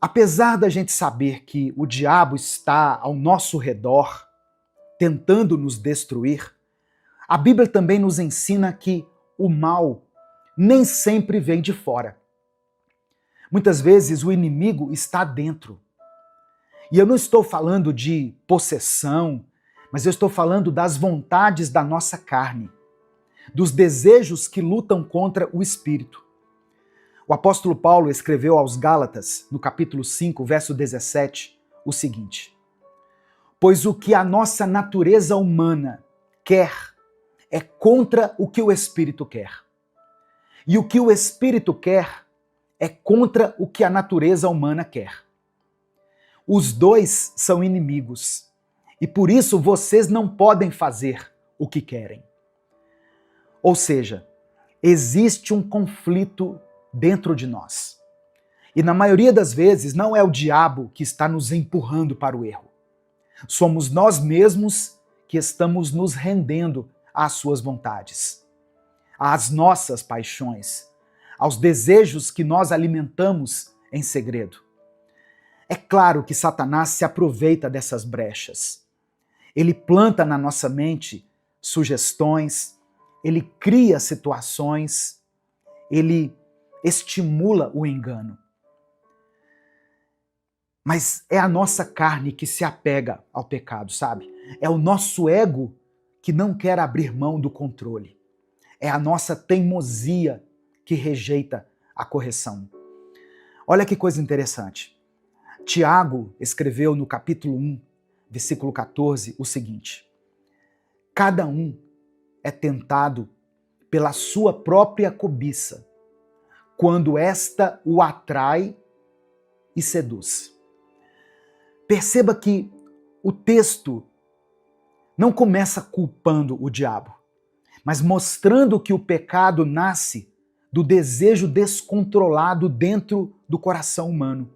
apesar da gente saber que o diabo está ao nosso redor, tentando nos destruir, a Bíblia também nos ensina que o mal nem sempre vem de fora. Muitas vezes o inimigo está dentro. E eu não estou falando de possessão, mas eu estou falando das vontades da nossa carne, dos desejos que lutam contra o espírito. O apóstolo Paulo escreveu aos Gálatas, no capítulo 5, verso 17, o seguinte: pois o que a nossa natureza humana quer é contra o que o espírito quer. E o que o espírito quer é contra o que a natureza humana quer. Os dois são inimigos, e por isso vocês não podem fazer o que querem. Ou seja, existe um conflito dentro de nós. E na maioria das vezes não é o diabo que está nos empurrando para o erro. Somos nós mesmos que estamos nos rendendo às suas vontades, às nossas paixões, aos desejos que nós alimentamos em segredo. É claro que Satanás se aproveita dessas brechas. Ele planta na nossa mente sugestões, ele cria situações, ele estimula o engano. Mas é a nossa carne que se apega ao pecado, sabe? É o nosso ego que não quer abrir mão do controle. É a nossa teimosia que rejeita a correção. Olha que coisa interessante. Tiago escreveu no capítulo 1, versículo 14, o seguinte: cada um é tentado pela sua própria cobiça, quando esta o atrai e seduz. Perceba que o texto não começa culpando o diabo, mas mostrando que o pecado nasce do desejo descontrolado dentro do coração humano.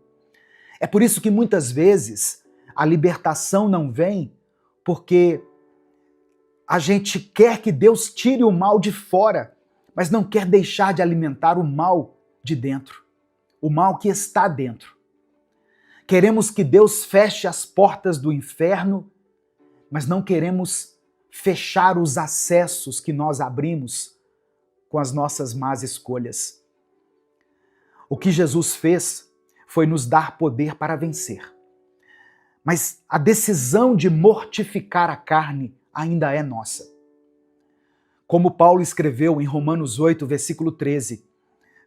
É por isso que muitas vezes a libertação não vem porque a gente quer que Deus tire o mal de fora, mas não quer deixar de alimentar o mal de dentro, o mal que está dentro. Queremos que Deus feche as portas do inferno, mas não queremos fechar os acessos que nós abrimos com as nossas más escolhas. O que Jesus fez foi nos dar poder para vencer. Mas a decisão de mortificar a carne ainda é nossa. Como Paulo escreveu em Romanos 8, versículo 13,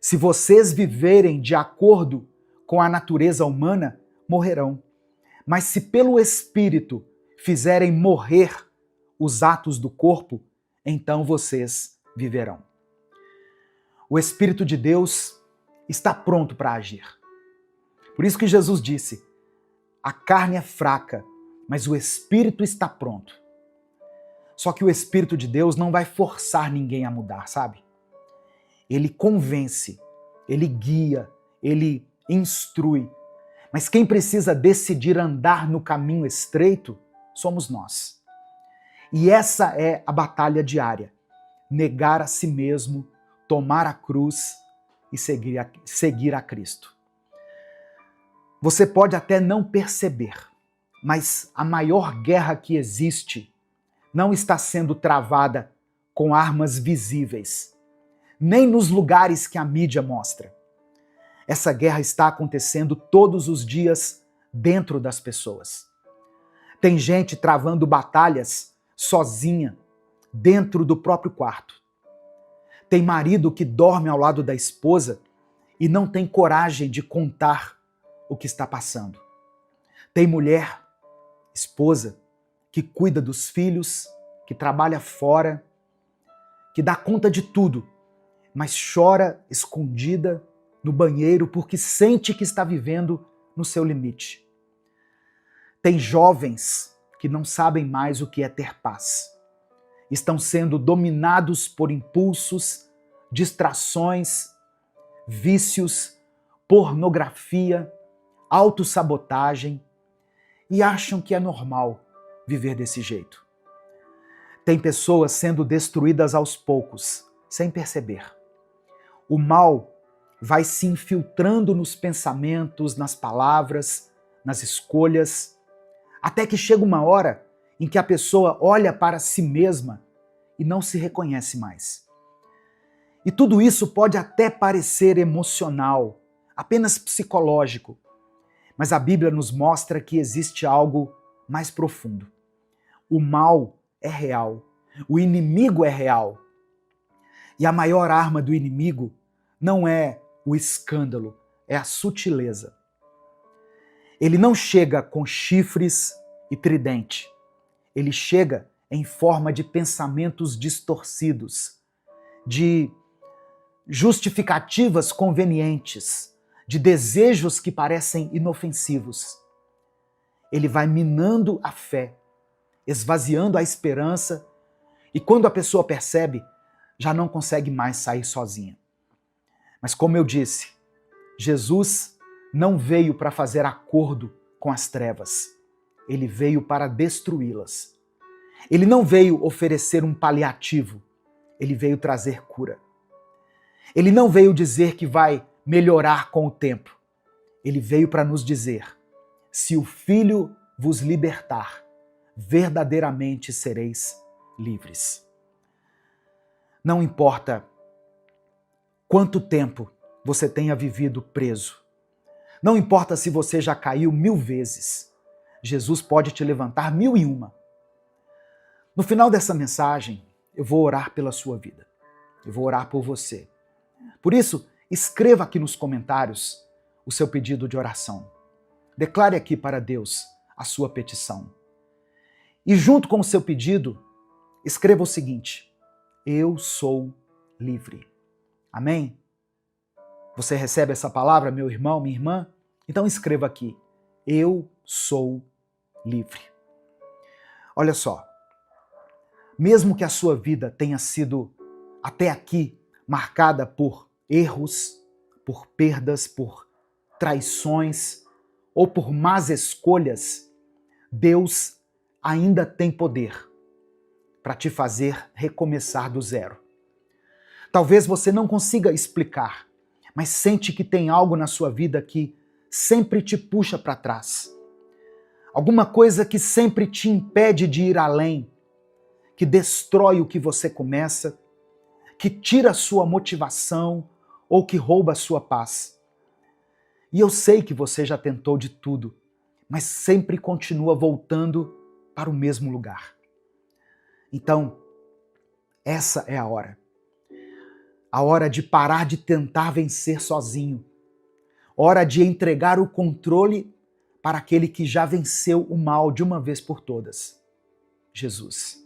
se vocês viverem de acordo com a natureza humana, morrerão. Mas se pelo Espírito fizerem morrer os atos do corpo, então vocês viverão. O Espírito de Deus está pronto para agir. Por isso que Jesus disse, a carne é fraca, mas o Espírito está pronto. Só que o Espírito de Deus não vai forçar ninguém a mudar, sabe? Ele convence, ele guia, ele instrui. Mas quem precisa decidir andar no caminho estreito somos nós. E essa é a batalha diária. Negar a si mesmo, tomar a cruz e seguir a Cristo. Você pode até não perceber, mas a maior guerra que existe não está sendo travada com armas visíveis, nem nos lugares que a mídia mostra. Essa guerra está acontecendo todos os dias dentro das pessoas. Tem gente travando batalhas sozinha, dentro do próprio quarto. Tem marido que dorme ao lado da esposa e não tem coragem de contar o que está passando. Tem mulher, esposa, que cuida dos filhos, que trabalha fora, que dá conta de tudo, mas chora escondida no banheiro porque sente que está vivendo no seu limite. Tem jovens que não sabem mais o que é ter paz. Estão sendo dominados por impulsos, distrações, vícios, pornografia, autossabotagem e acham que é normal viver desse jeito. Tem pessoas sendo destruídas aos poucos, sem perceber. O mal vai se infiltrando nos pensamentos, nas palavras, nas escolhas, até que chega uma hora em que a pessoa olha para si mesma e não se reconhece mais. E tudo isso pode até parecer emocional, apenas psicológico, mas a Bíblia nos mostra que existe algo mais profundo. O mal é real, o inimigo é real. E a maior arma do inimigo não é o escândalo, é a sutileza. Ele não chega com chifres e tridente. Ele chega em forma de pensamentos distorcidos, de justificativas convenientes, de desejos que parecem inofensivos. Ele vai minando a fé, esvaziando a esperança, e quando a pessoa percebe, já não consegue mais sair sozinha. Mas como eu disse, Jesus não veio para fazer acordo com as trevas. Ele veio para destruí-las. Ele não veio oferecer um paliativo. Ele veio trazer cura. Ele não veio dizer que vai melhorar com o tempo. Ele veio para nos dizer: se o Filho vos libertar, verdadeiramente sereis livres. Não importa quanto tempo você tenha vivido preso. Não importa se você já caiu 1000 vezes. Jesus pode te levantar 1001. No final dessa mensagem, eu vou orar pela sua vida. Eu vou orar por você. Por isso, escreva aqui nos comentários o seu pedido de oração. Declare aqui para Deus a sua petição. E junto com o seu pedido, escreva o seguinte: eu sou livre. Amém? Você recebe essa palavra, meu irmão, minha irmã? Então escreva aqui: eu sou livre. Olha só, mesmo que a sua vida tenha sido até aqui marcada por erros, por perdas, por traições ou por más escolhas, Deus ainda tem poder para te fazer recomeçar do zero. Talvez você não consiga explicar, mas sente que tem algo na sua vida que sempre te puxa para trás. Alguma coisa que sempre te impede de ir além, que destrói o que você começa, que tira a sua motivação ou que rouba a sua paz. E eu sei que você já tentou de tudo, mas sempre continua voltando para o mesmo lugar. Então, essa é a hora. A hora de parar de tentar vencer sozinho. Hora de entregar o controle para aquele que já venceu o mal de uma vez por todas. Jesus.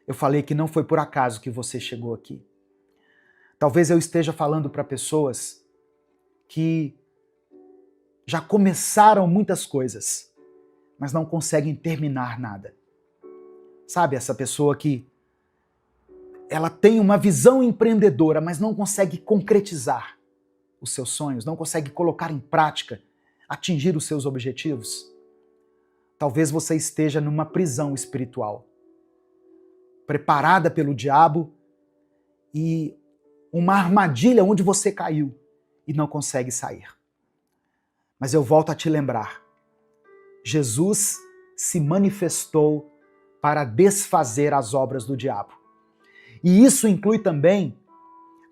Eu falei que não foi por acaso que você chegou aqui. Talvez eu esteja falando para pessoas que já começaram muitas coisas, mas não conseguem terminar nada. Sabe, essa pessoa que ela tem uma visão empreendedora, mas não consegue concretizar os seus sonhos, não consegue colocar em prática, atingir os seus objetivos? Talvez você esteja numa prisão espiritual, preparada pelo diabo e uma armadilha onde você caiu e não consegue sair. Mas eu volto a te lembrar, Jesus se manifestou para desfazer as obras do diabo. E isso inclui também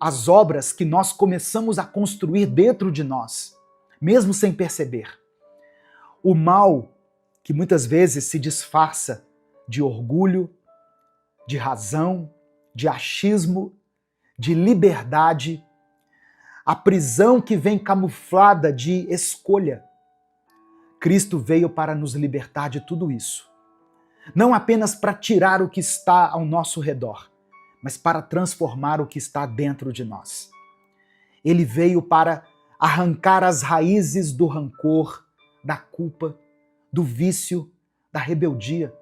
as obras que nós começamos a construir dentro de nós, mesmo sem perceber. O mal que muitas vezes se disfarça de orgulho, de razão, de achismo, de liberdade, a prisão que vem camuflada de escolha. Cristo veio para nos libertar de tudo isso. Não apenas para tirar o que está ao nosso redor, mas para transformar o que está dentro de nós. Ele veio para arrancar as raízes do rancor, da culpa, do vício, da rebeldia.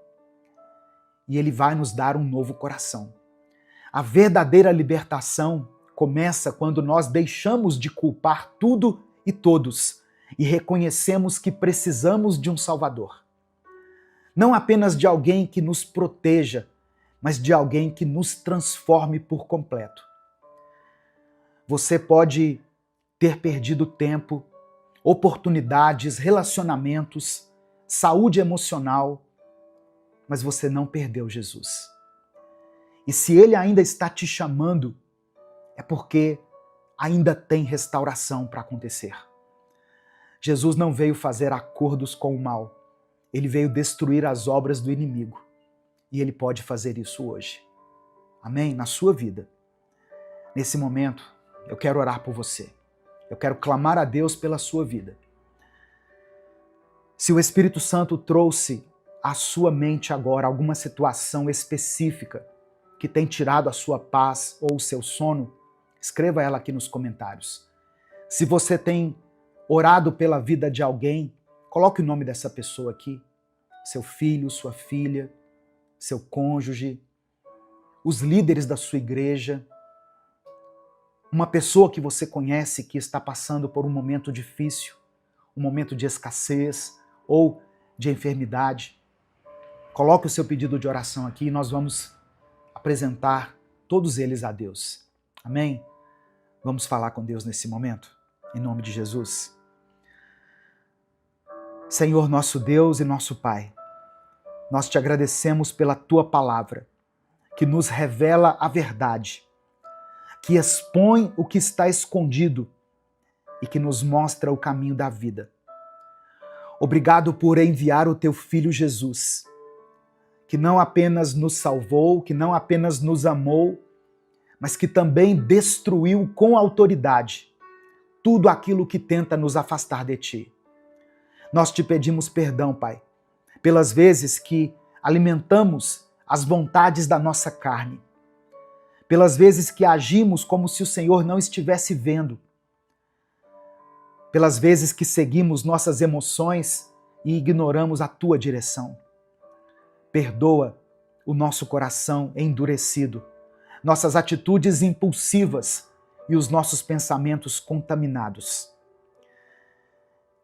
E ele vai nos dar um novo coração. A verdadeira libertação começa quando nós deixamos de culpar tudo e todos e reconhecemos que precisamos de um Salvador. Não apenas de alguém que nos proteja, mas de alguém que nos transforme por completo. Você pode ter perdido tempo, oportunidades, relacionamentos, saúde emocional, mas você não perdeu Jesus. E se Ele ainda está te chamando, é porque ainda tem restauração para acontecer. Jesus não veio fazer acordos com o mal, Ele veio destruir as obras do inimigo. E Ele pode fazer isso hoje. Amém? Na sua vida. Nesse momento, eu quero orar por você. Eu quero clamar a Deus pela sua vida. Se o Espírito Santo trouxe à sua mente agora alguma situação específica que tem tirado a sua paz ou o seu sono, escreva ela aqui nos comentários. Se você tem orado pela vida de alguém, coloque o nome dessa pessoa aqui. Seu filho, sua filha, seu cônjuge, os líderes da sua igreja, uma pessoa que você conhece que está passando por um momento difícil, um momento de escassez ou de enfermidade. Coloque o seu pedido de oração aqui e nós vamos apresentar todos eles a Deus. Amém? Vamos falar com Deus nesse momento, em nome de Jesus. Senhor, nosso Deus e nosso Pai, nós te agradecemos pela Tua palavra, que nos revela a verdade, que expõe o que está escondido e que nos mostra o caminho da vida. Obrigado por enviar o Teu Filho Jesus, que não apenas nos salvou, que não apenas nos amou, mas que também destruiu com autoridade tudo aquilo que tenta nos afastar de Ti. Nós te pedimos perdão, Pai, pelas vezes que alimentamos as vontades da nossa carne, pelas vezes que agimos como se o Senhor não estivesse vendo, pelas vezes que seguimos nossas emoções e ignoramos a Tua direção. Perdoa o nosso coração endurecido, nossas atitudes impulsivas e os nossos pensamentos contaminados.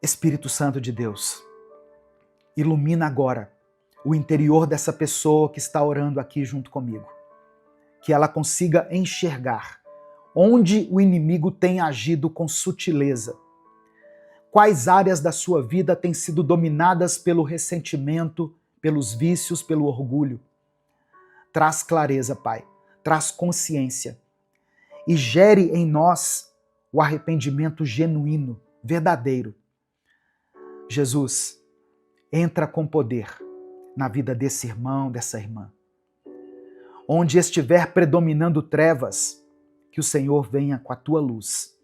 Espírito Santo de Deus, ilumina agora o interior dessa pessoa que está orando aqui junto comigo. Que ela consiga enxergar onde o inimigo tem agido com sutileza. Quais áreas da sua vida têm sido dominadas pelo ressentimento, pelos vícios, pelo orgulho. Traz clareza, Pai. Traz consciência. E gere em nós o arrependimento genuíno, verdadeiro. Jesus, entra com poder na vida desse irmão, dessa irmã. Onde estiver predominando trevas, que o Senhor venha com a Tua luz.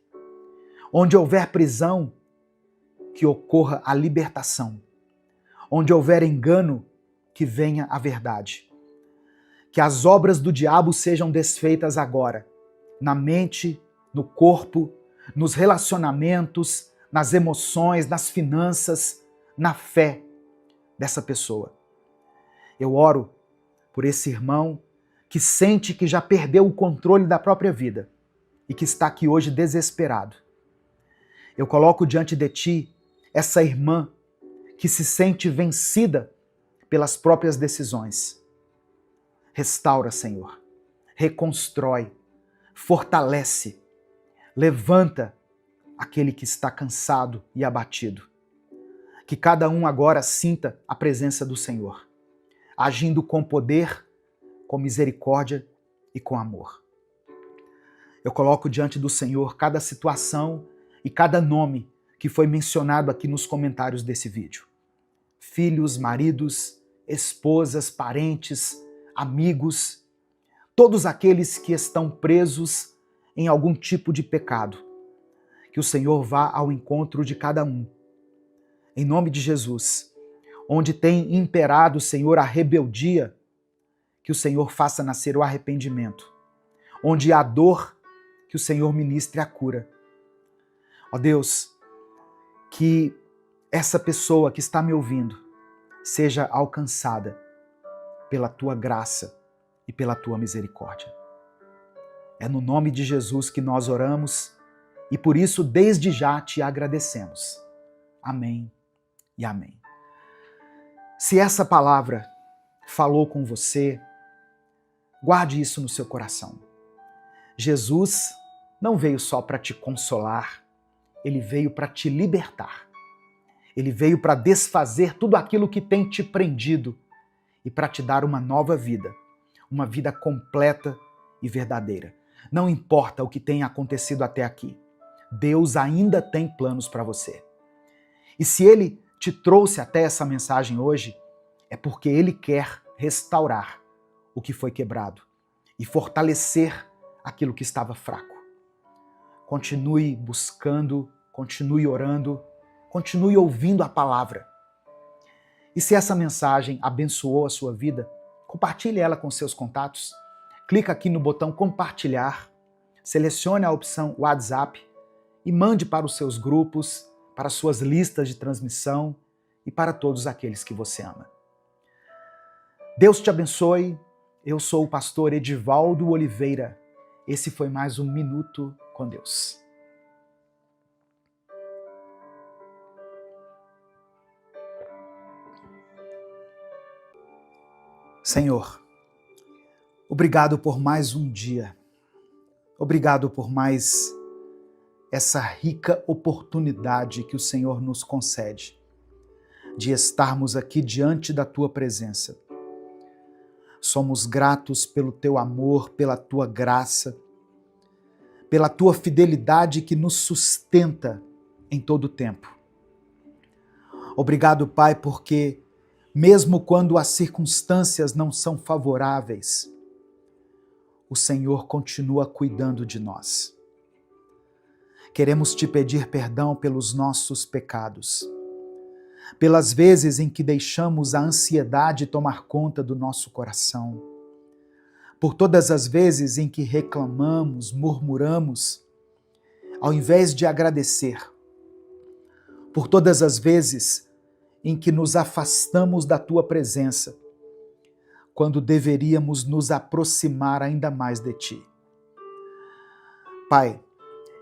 Onde houver prisão, que ocorra a libertação. Onde houver engano, que venha a verdade. Que as obras do diabo sejam desfeitas agora, na mente, no corpo, nos relacionamentos, nas emoções, nas finanças, na fé dessa pessoa. Eu oro por esse irmão que sente que já perdeu o controle da própria vida e que está aqui hoje desesperado. Eu coloco diante de Ti essa irmã que se sente vencida pelas próprias decisões. Restaura, Senhor. Reconstrói. Fortalece. Levanta aquele que está cansado e abatido. Que cada um agora sinta a presença do Senhor, agindo com poder, com misericórdia e com amor. Eu coloco diante do Senhor cada situação e cada nome que foi mencionado aqui nos comentários desse vídeo. Filhos, maridos, esposas, parentes, amigos, todos aqueles que estão presos em algum tipo de pecado. Que o Senhor vá ao encontro de cada um. Em nome de Jesus, onde tem imperado, Senhor, a rebeldia, que o Senhor faça nascer o arrependimento. Onde há dor, que o Senhor ministre a cura. Ó Deus, que essa pessoa que está me ouvindo seja alcançada pela Tua graça e pela Tua misericórdia. É no nome de Jesus que nós oramos e por isso desde já Te agradecemos. Amém e amém. Se essa palavra falou com você, guarde isso no seu coração. Jesus não veio só para te consolar, Ele veio para te libertar. Ele veio para desfazer tudo aquilo que tem te prendido e para te dar uma nova vida, uma vida completa e verdadeira. Não importa o que tenha acontecido até aqui, Deus ainda tem planos para você. E se Ele te trouxe até essa mensagem hoje, é porque Ele quer restaurar o que foi quebrado e fortalecer aquilo que estava fraco. Continue buscando, continue orando, continue ouvindo a palavra. E se essa mensagem abençoou a sua vida, compartilhe ela com seus contatos. Clica aqui no botão compartilhar, selecione a opção WhatsApp e mande para os seus grupos, para suas listas de transmissão e para todos aqueles que você ama. Deus te abençoe, Eu sou o pastor Edivaldo Oliveira. Esse foi mais um Minuto com Deus. Senhor, obrigado por mais um dia. Obrigado por mais essa rica oportunidade que o Senhor nos concede de estarmos aqui diante da Tua presença. Somos gratos pelo Teu amor, pela Tua graça, pela Tua fidelidade que nos sustenta em todo o tempo. Obrigado, Pai, porque mesmo quando as circunstâncias não são favoráveis, o Senhor continua cuidando de nós. Queremos te pedir perdão pelos nossos pecados, pelas vezes em que deixamos a ansiedade tomar conta do nosso coração, por todas as vezes em que reclamamos, murmuramos, ao invés de agradecer, por todas as vezes em que nos afastamos da Tua presença, quando deveríamos nos aproximar ainda mais de Ti. Pai,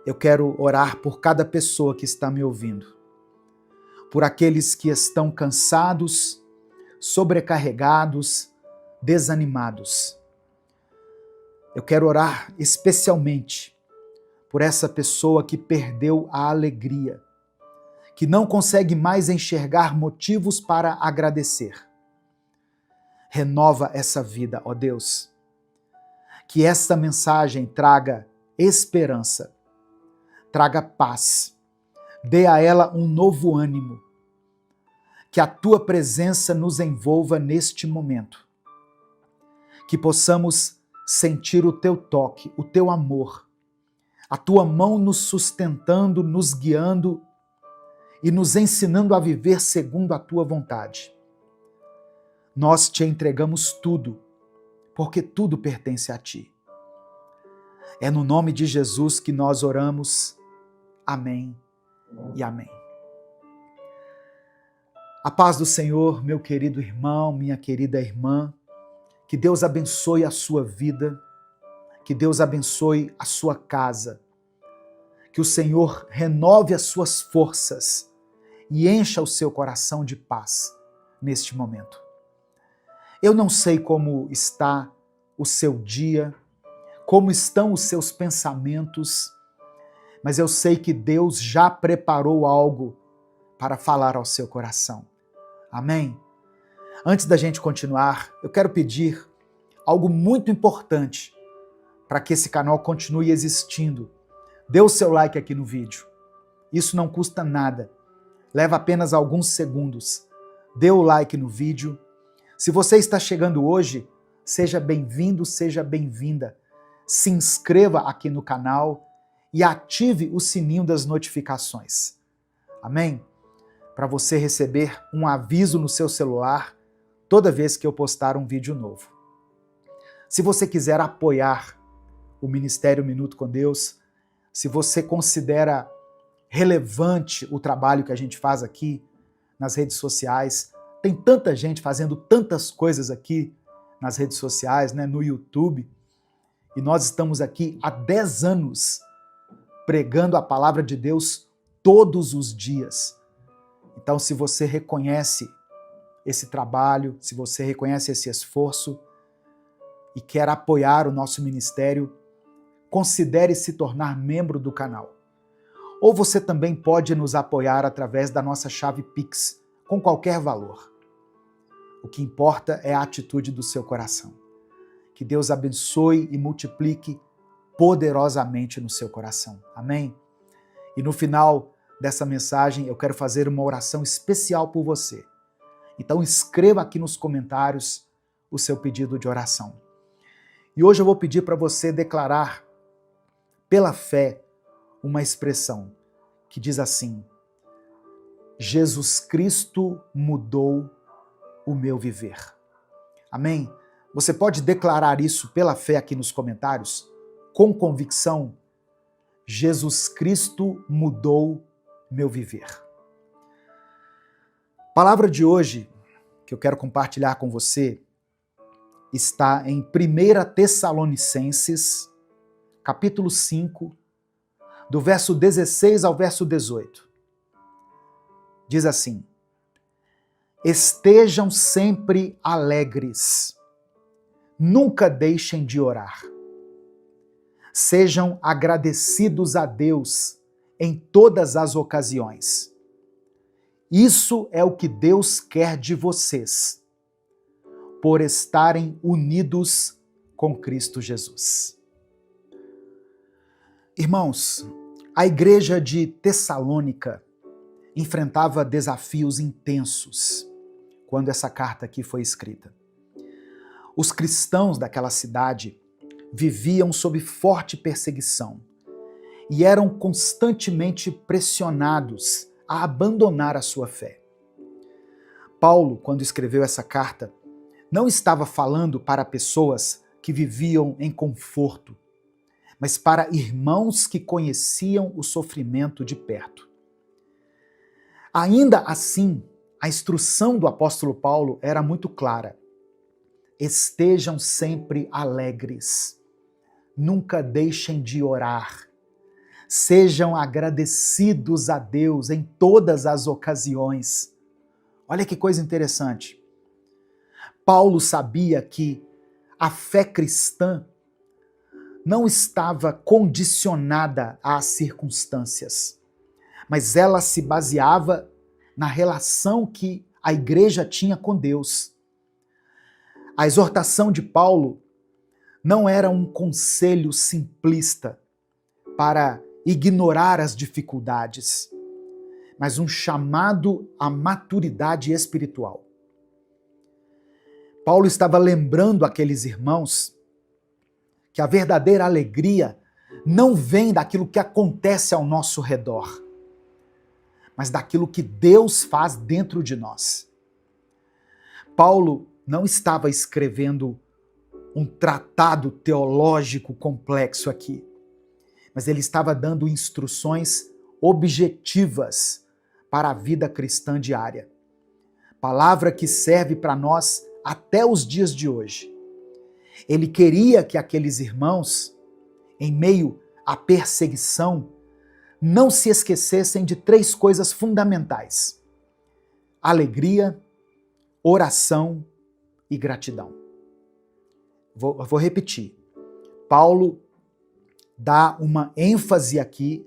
eu quero orar por cada pessoa que está me ouvindo, por aqueles que estão cansados, sobrecarregados, desanimados. Eu quero orar especialmente por essa pessoa que perdeu a alegria, que não consegue mais enxergar motivos para agradecer. Renova essa vida, ó Deus. Que esta mensagem traga esperança, traga paz, dê a ela um novo ânimo. Que a Tua presença nos envolva neste momento. Que possamos sentir o Teu toque, o Teu amor, a Tua mão nos sustentando, nos guiando e nos ensinando a viver segundo a Tua vontade. Nós te entregamos tudo, porque tudo pertence a Ti. É no nome de Jesus que nós oramos. Amém e amém. A paz do Senhor, meu querido irmão, minha querida irmã, que Deus abençoe a sua vida, que Deus abençoe a sua casa, que o Senhor renove as suas forças e encha o seu coração de paz neste momento. Eu não sei como está o seu dia, como estão os seus pensamentos, mas eu sei que Deus já preparou algo para falar ao seu coração. Amém? Antes da gente continuar, eu quero pedir algo muito importante para que esse canal continue existindo. Dê o seu like aqui no vídeo. Isso não custa nada. Leva apenas alguns segundos. Dê o like no vídeo. Se você está chegando hoje, seja bem-vindo, seja bem-vinda. Se inscreva aqui no canal e ative o sininho das notificações. Amém? Para você receber um aviso no seu celular toda vez que eu postar um vídeo novo. Se você quiser apoiar o Ministério Minuto com Deus, se você considera relevante o trabalho que a gente faz aqui nas redes sociais, tem tanta gente fazendo tantas coisas aqui nas redes sociais, no YouTube, e nós estamos aqui há 10 anos pregando a palavra de Deus todos os dias. Então, se você reconhece esse trabalho, se você reconhece esse esforço e quer apoiar o nosso ministério, considere se tornar membro do canal. Ou você também pode nos apoiar através da nossa chave Pix, com qualquer valor. O que importa é a atitude do seu coração. Que Deus abençoe e multiplique poderosamente no seu coração. Amém? E no final dessa mensagem, eu quero fazer uma oração especial por você. Então escreva aqui nos comentários o seu pedido de oração. E hoje eu vou pedir para você declarar pela fé uma expressão que diz assim: Jesus Cristo mudou o meu viver. Amém? Você pode declarar isso pela fé aqui nos comentários, com convicção. Jesus Cristo mudou meu viver. A palavra de hoje que eu quero compartilhar com você está em 1 Tessalonicenses, capítulo 5, do verso 16 ao verso 18. Diz assim: estejam sempre alegres, nunca deixem de orar. Sejam agradecidos a Deus em todas as ocasiões. Isso é o que Deus quer de vocês, por estarem unidos com Cristo Jesus. Irmãos, a igreja de Tessalônica enfrentava desafios intensos quando essa carta aqui foi escrita. Os cristãos daquela cidade viviam sob forte perseguição e eram constantemente pressionados a abandonar a sua fé. Paulo, quando escreveu essa carta, não estava falando para pessoas que viviam em conforto, mas para irmãos que conheciam o sofrimento de perto. Ainda assim, a instrução do apóstolo Paulo era muito clara. Estejam sempre alegres, nunca deixem de orar, sejam agradecidos a Deus em todas as ocasiões. Olha que coisa interessante. Paulo sabia que a fé cristã não estava condicionada às circunstâncias, mas ela se baseava na relação que a igreja tinha com Deus. A exortação de Paulo não era um conselho simplista para ignorar as dificuldades, mas um chamado à maturidade espiritual. Paulo estava lembrando aqueles irmãos que a verdadeira alegria não vem daquilo que acontece ao nosso redor, mas daquilo que Deus faz dentro de nós. Paulo não estava escrevendo um tratado teológico complexo aqui, mas ele estava dando instruções objetivas para a vida cristã diária. Palavra que serve para nós até os dias de hoje. Ele queria que aqueles irmãos, em meio à perseguição, não se esquecessem de 3 coisas fundamentais: alegria, oração e gratidão. Vou repetir. Paulo dá uma ênfase aqui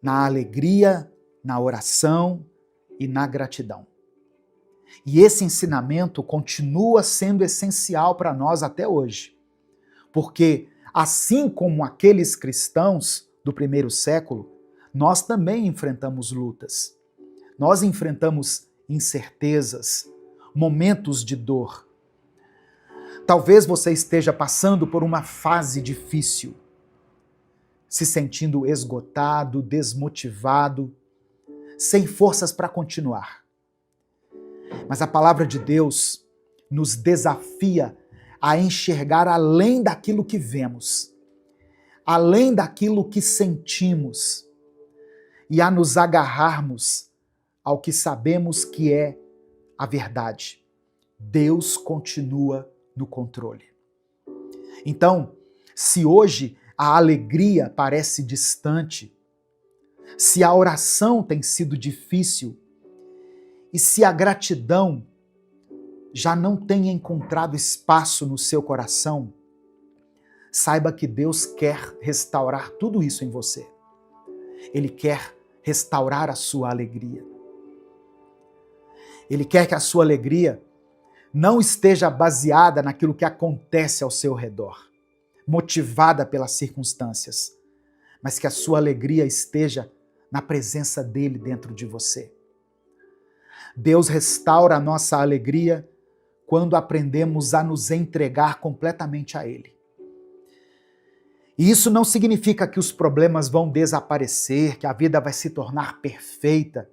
na alegria, na oração e na gratidão. E esse ensinamento continua sendo essencial para nós até hoje. Porque, assim como aqueles cristãos do primeiro século, nós também enfrentamos lutas. Nós enfrentamos incertezas, momentos de dor. Talvez você esteja passando por uma fase difícil, se sentindo esgotado, desmotivado, sem forças para continuar. Mas a palavra de Deus nos desafia a enxergar além daquilo que vemos, além daquilo que sentimos, e a nos agarrarmos ao que sabemos que é a verdade. Deus continua no controle. Então, se hoje a alegria parece distante, se a oração tem sido difícil e se a gratidão já não tem encontrado espaço no seu coração, saiba que Deus quer restaurar tudo isso em você. Ele quer restaurar a sua alegria. Ele quer que a sua alegria não esteja baseada naquilo que acontece ao seu redor, motivada pelas circunstâncias, mas que a sua alegria esteja na presença dele dentro de você. Deus restaura a nossa alegria quando aprendemos a nos entregar completamente a Ele. E isso não significa que os problemas vão desaparecer, que a vida vai se tornar perfeita,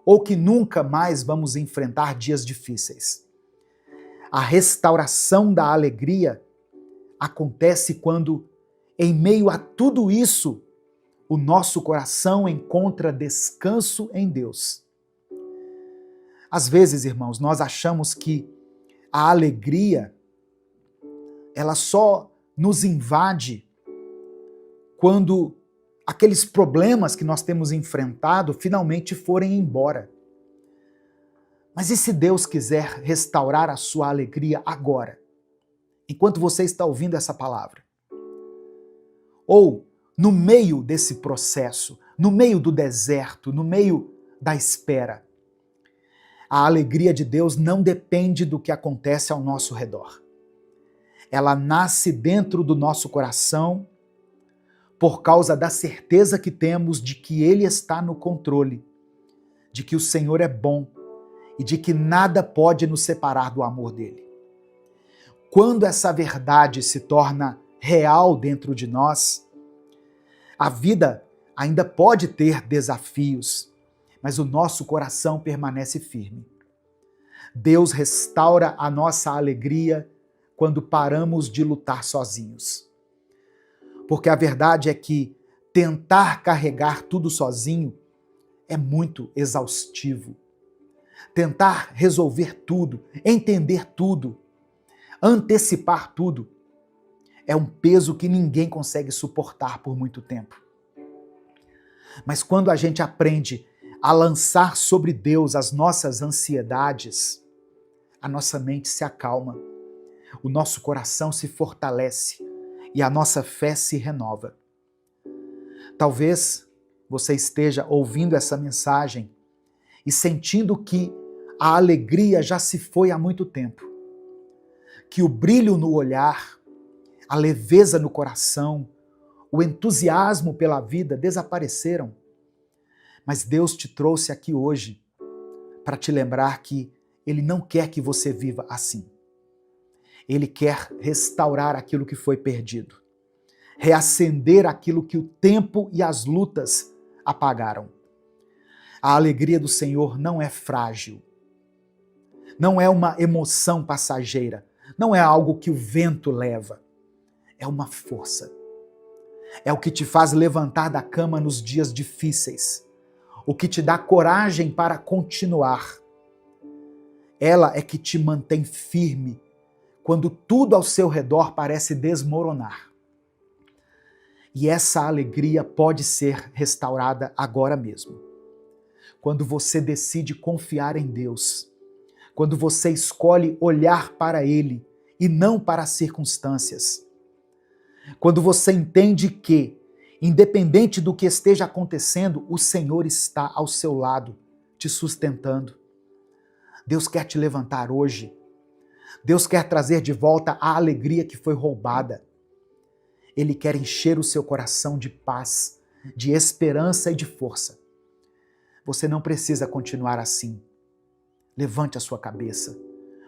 ou que nunca mais vamos enfrentar dias difíceis. A restauração da alegria acontece quando, em meio a tudo isso, o nosso coração encontra descanso em Deus. Às vezes, irmãos, nós achamos que a alegria, ela só nos invade quando aqueles problemas que nós temos enfrentado finalmente forem embora. Mas e se Deus quiser restaurar a sua alegria agora, enquanto você está ouvindo essa palavra? Ou no meio desse processo, no meio do deserto, no meio da espera? A alegria de Deus não depende do que acontece ao nosso redor. Ela nasce dentro do nosso coração por causa da certeza que temos de que Ele está no controle, de que o Senhor é bom e de que nada pode nos separar do amor dele. Quando essa verdade se torna real dentro de nós, a vida ainda pode ter desafios, mas o nosso coração permanece firme. Deus restaura a nossa alegria quando paramos de lutar sozinhos. Porque a verdade é que tentar carregar tudo sozinho é muito exaustivo. Tentar resolver tudo, entender tudo, antecipar tudo, é um peso que ninguém consegue suportar por muito tempo. Mas quando a gente aprende a lançar sobre Deus as nossas ansiedades, a nossa mente se acalma, o nosso coração se fortalece e a nossa fé se renova. Talvez você esteja ouvindo essa mensagem e sentindo que a alegria já se foi há muito tempo, que o brilho no olhar, a leveza no coração, o entusiasmo pela vida desapareceram. Mas Deus te trouxe aqui hoje para te lembrar que Ele não quer que você viva assim. Ele quer restaurar aquilo que foi perdido, reacender aquilo que o tempo e as lutas apagaram. A alegria do Senhor não é frágil, não é uma emoção passageira, não é algo que o vento leva, é uma força. É o que te faz levantar da cama nos dias difíceis, o que te dá coragem para continuar. Ela é que te mantém firme quando tudo ao seu redor parece desmoronar. E essa alegria pode ser restaurada agora mesmo. Quando você decide confiar em Deus, quando você escolhe olhar para Ele e não para as circunstâncias, quando você entende que, independente do que esteja acontecendo, o Senhor está ao seu lado, te sustentando. Deus quer te levantar hoje. Deus quer trazer de volta a alegria que foi roubada. Ele quer encher o seu coração de paz, de esperança e de força. Você não precisa continuar assim. Levante a sua cabeça.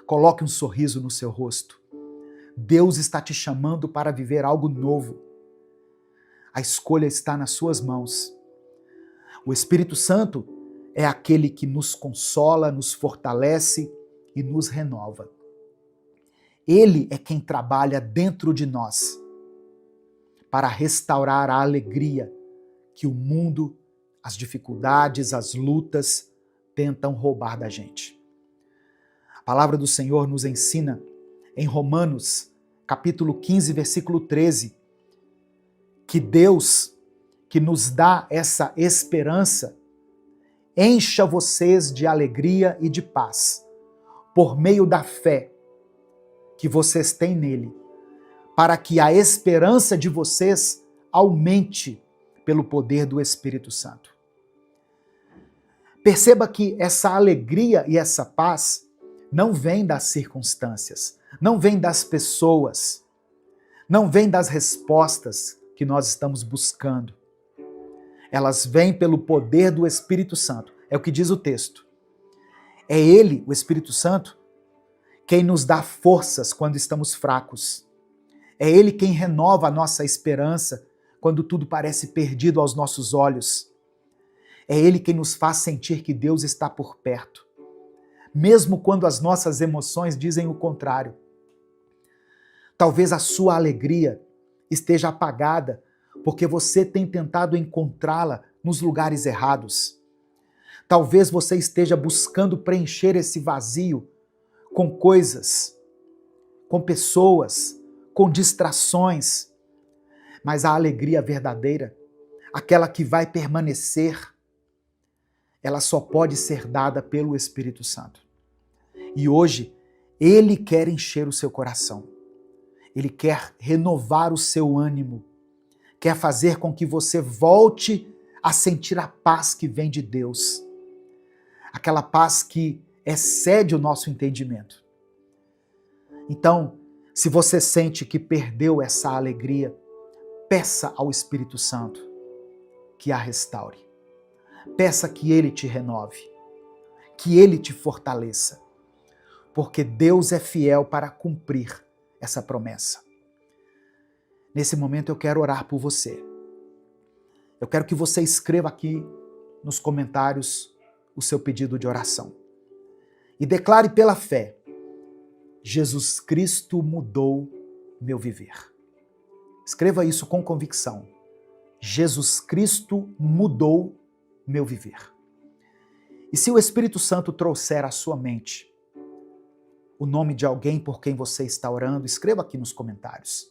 Coloque um sorriso no seu rosto. Deus está te chamando para viver algo novo. A escolha está nas suas mãos. O Espírito Santo é aquele que nos consola, nos fortalece e nos renova. Ele é quem trabalha dentro de nós para restaurar a alegria que o mundo, as dificuldades, as lutas tentam roubar da gente. A palavra do Senhor nos ensina em Romanos, capítulo 15, versículo 13, que Deus, que nos dá essa esperança, encha vocês de alegria e de paz, por meio da fé que vocês têm nele, para que a esperança de vocês aumente pelo poder do Espírito Santo. Perceba que essa alegria e essa paz não vem das circunstâncias, não vem das pessoas, não vem das respostas que nós estamos buscando. Elas vêm pelo poder do Espírito Santo. É o que diz o texto. É Ele, o Espírito Santo, quem nos dá forças quando estamos fracos. É Ele quem renova a nossa esperança quando tudo parece perdido aos nossos olhos. É Ele quem nos faz sentir que Deus está por perto, mesmo quando as nossas emoções dizem o contrário. Talvez a sua alegria esteja apagada porque você tem tentado encontrá-la nos lugares errados. Talvez você esteja buscando preencher esse vazio com coisas, com pessoas, com distrações, mas a alegria verdadeira, aquela que vai permanecer, ela só pode ser dada pelo Espírito Santo. E hoje, Ele quer encher o seu coração. Ele quer renovar o seu ânimo. Quer fazer com que você volte a sentir a paz que vem de Deus. Aquela paz que excede o nosso entendimento. Então, se você sente que perdeu essa alegria, peça ao Espírito Santo que a restaure. Peça que Ele te renove, que Ele te fortaleça, porque Deus é fiel para cumprir essa promessa. Nesse momento eu quero orar por você. Eu quero que você escreva aqui nos comentários o seu pedido de oração. E declare pela fé: Jesus Cristo mudou meu viver. Escreva isso com convicção. Jesus Cristo mudou meu viver. E se o Espírito Santo trouxer à sua mente o nome de alguém por quem você está orando, escreva aqui nos comentários.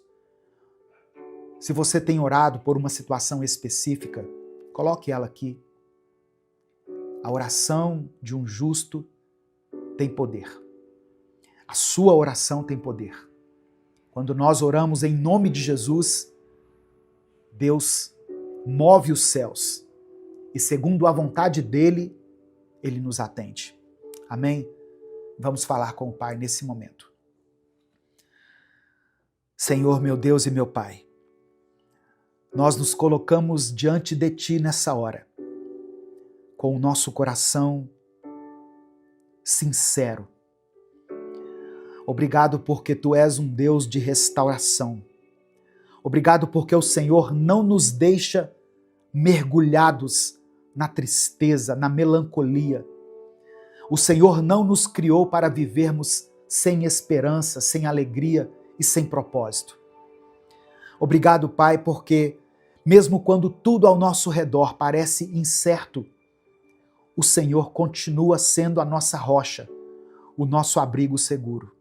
Se você tem orado por uma situação específica, coloque ela aqui. A oração de um justo tem poder. A sua oração tem poder. Quando nós oramos em nome de Jesus, Deus move os céus e, segundo a vontade dele, ele nos atende. Amém? Vamos falar com o Pai nesse momento. Senhor, meu Deus e meu Pai, nós nos colocamos diante de Ti nessa hora, com o nosso coração sincero. Obrigado porque Tu és um Deus de restauração. Obrigado porque o Senhor não nos deixa mergulhados na tristeza, na melancolia. O Senhor não nos criou para vivermos sem esperança, sem alegria e sem propósito. Obrigado, Pai, porque mesmo quando tudo ao nosso redor parece incerto, o Senhor continua sendo a nossa rocha, o nosso abrigo seguro.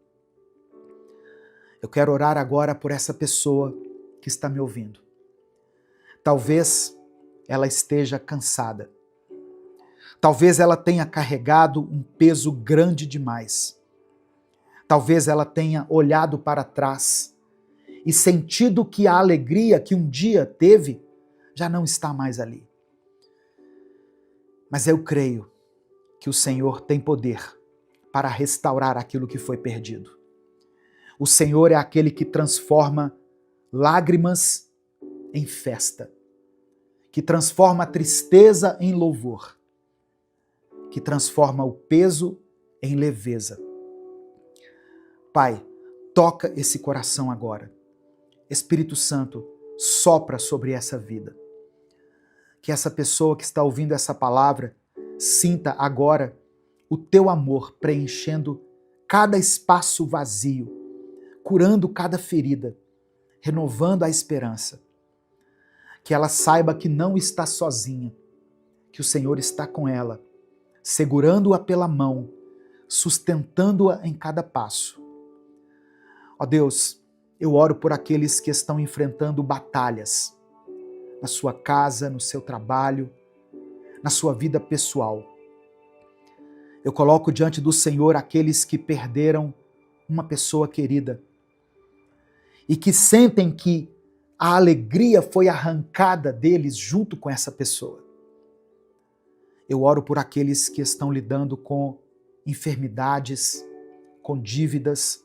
Eu quero orar agora por essa pessoa que está me ouvindo. Talvez ela esteja cansada. Talvez ela tenha carregado um peso grande demais. Talvez ela tenha olhado para trás e sentido que a alegria que um dia teve já não está mais ali. Mas eu creio que o Senhor tem poder para restaurar aquilo que foi perdido. O Senhor é aquele que transforma lágrimas em festa, que transforma a tristeza em louvor, que transforma o peso em leveza. Pai, toca esse coração agora. Espírito Santo, sopra sobre essa vida. Que essa pessoa que está ouvindo essa palavra sinta agora o Teu amor preenchendo cada espaço vazio, curando cada ferida, renovando a esperança. Que ela saiba que não está sozinha, que o Senhor está com ela, segurando-a pela mão, sustentando-a em cada passo. Ó Deus, eu oro por aqueles que estão enfrentando batalhas na sua casa, no seu trabalho, na sua vida pessoal. Eu coloco diante do Senhor aqueles que perderam uma pessoa querida e que sentem que a alegria foi arrancada deles junto com essa pessoa. Eu oro por aqueles que estão lidando com enfermidades, com dívidas,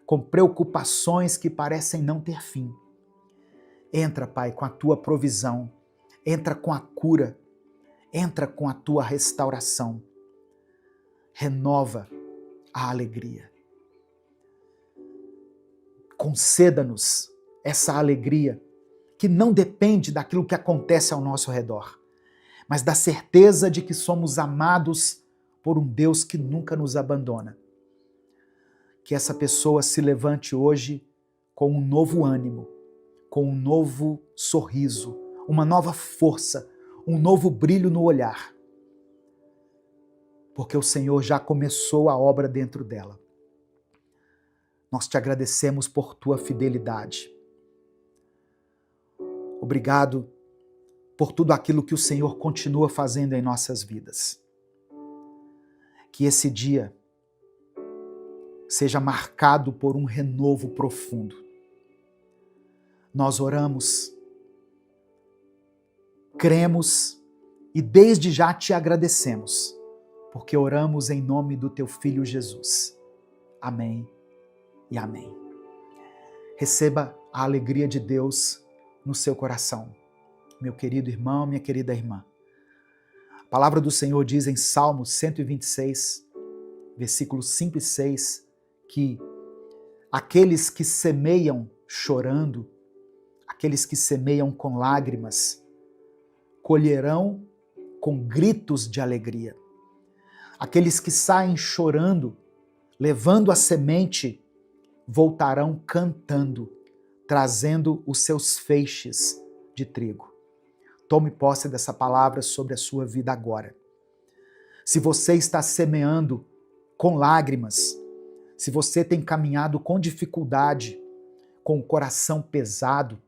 com preocupações que parecem não ter fim. Entra, Pai, com a Tua provisão, entra com a cura, entra com a Tua restauração. Renova a alegria. Conceda-nos essa alegria que não depende daquilo que acontece ao nosso redor, mas da certeza de que somos amados por um Deus que nunca nos abandona. Que essa pessoa se levante hoje com um novo ânimo, com um novo sorriso, uma nova força, um novo brilho no olhar. Porque o Senhor já começou a obra dentro dela. Nós te agradecemos por tua fidelidade. Obrigado por tudo aquilo que o Senhor continua fazendo em nossas vidas. Que esse dia seja marcado por um renovo profundo. Nós oramos, cremos e desde já te agradecemos, porque oramos em nome do teu Filho Jesus. Amém e amém. Receba a alegria de Deus no seu coração, meu querido irmão, minha querida irmã. A palavra do Senhor diz em Salmos 126, versículos 5 e 6, que aqueles que semeiam chorando, aqueles que semeiam com lágrimas, colherão com gritos de alegria. Aqueles que saem chorando, levando a semente, voltarão cantando, trazendo os seus feixes de trigo. Tome posse dessa palavra sobre a sua vida agora. Se você está semeando com lágrimas, se você tem caminhado com dificuldade, com o coração pesado,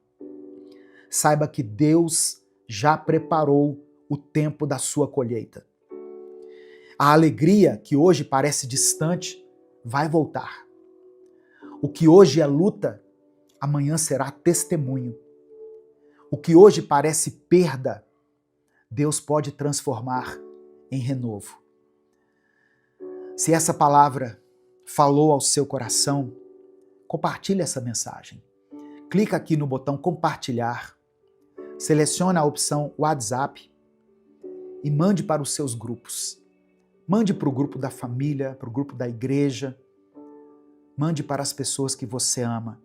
saiba que Deus já preparou o tempo da sua colheita. A alegria que hoje parece distante vai voltar. O que hoje é luta, amanhã será testemunho. O que hoje parece perda, Deus pode transformar em renovo. Se essa palavra falou ao seu coração, compartilhe essa mensagem. Clica aqui no botão compartilhar, seleciona a opção WhatsApp e mande para os seus grupos. Mande para o grupo da família, para o grupo da igreja, mande para as pessoas que você ama.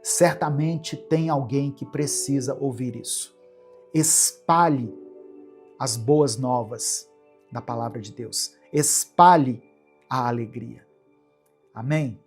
Certamente tem alguém que precisa ouvir isso. Espalhe as boas novas da palavra de Deus. Espalhe a alegria. Amém?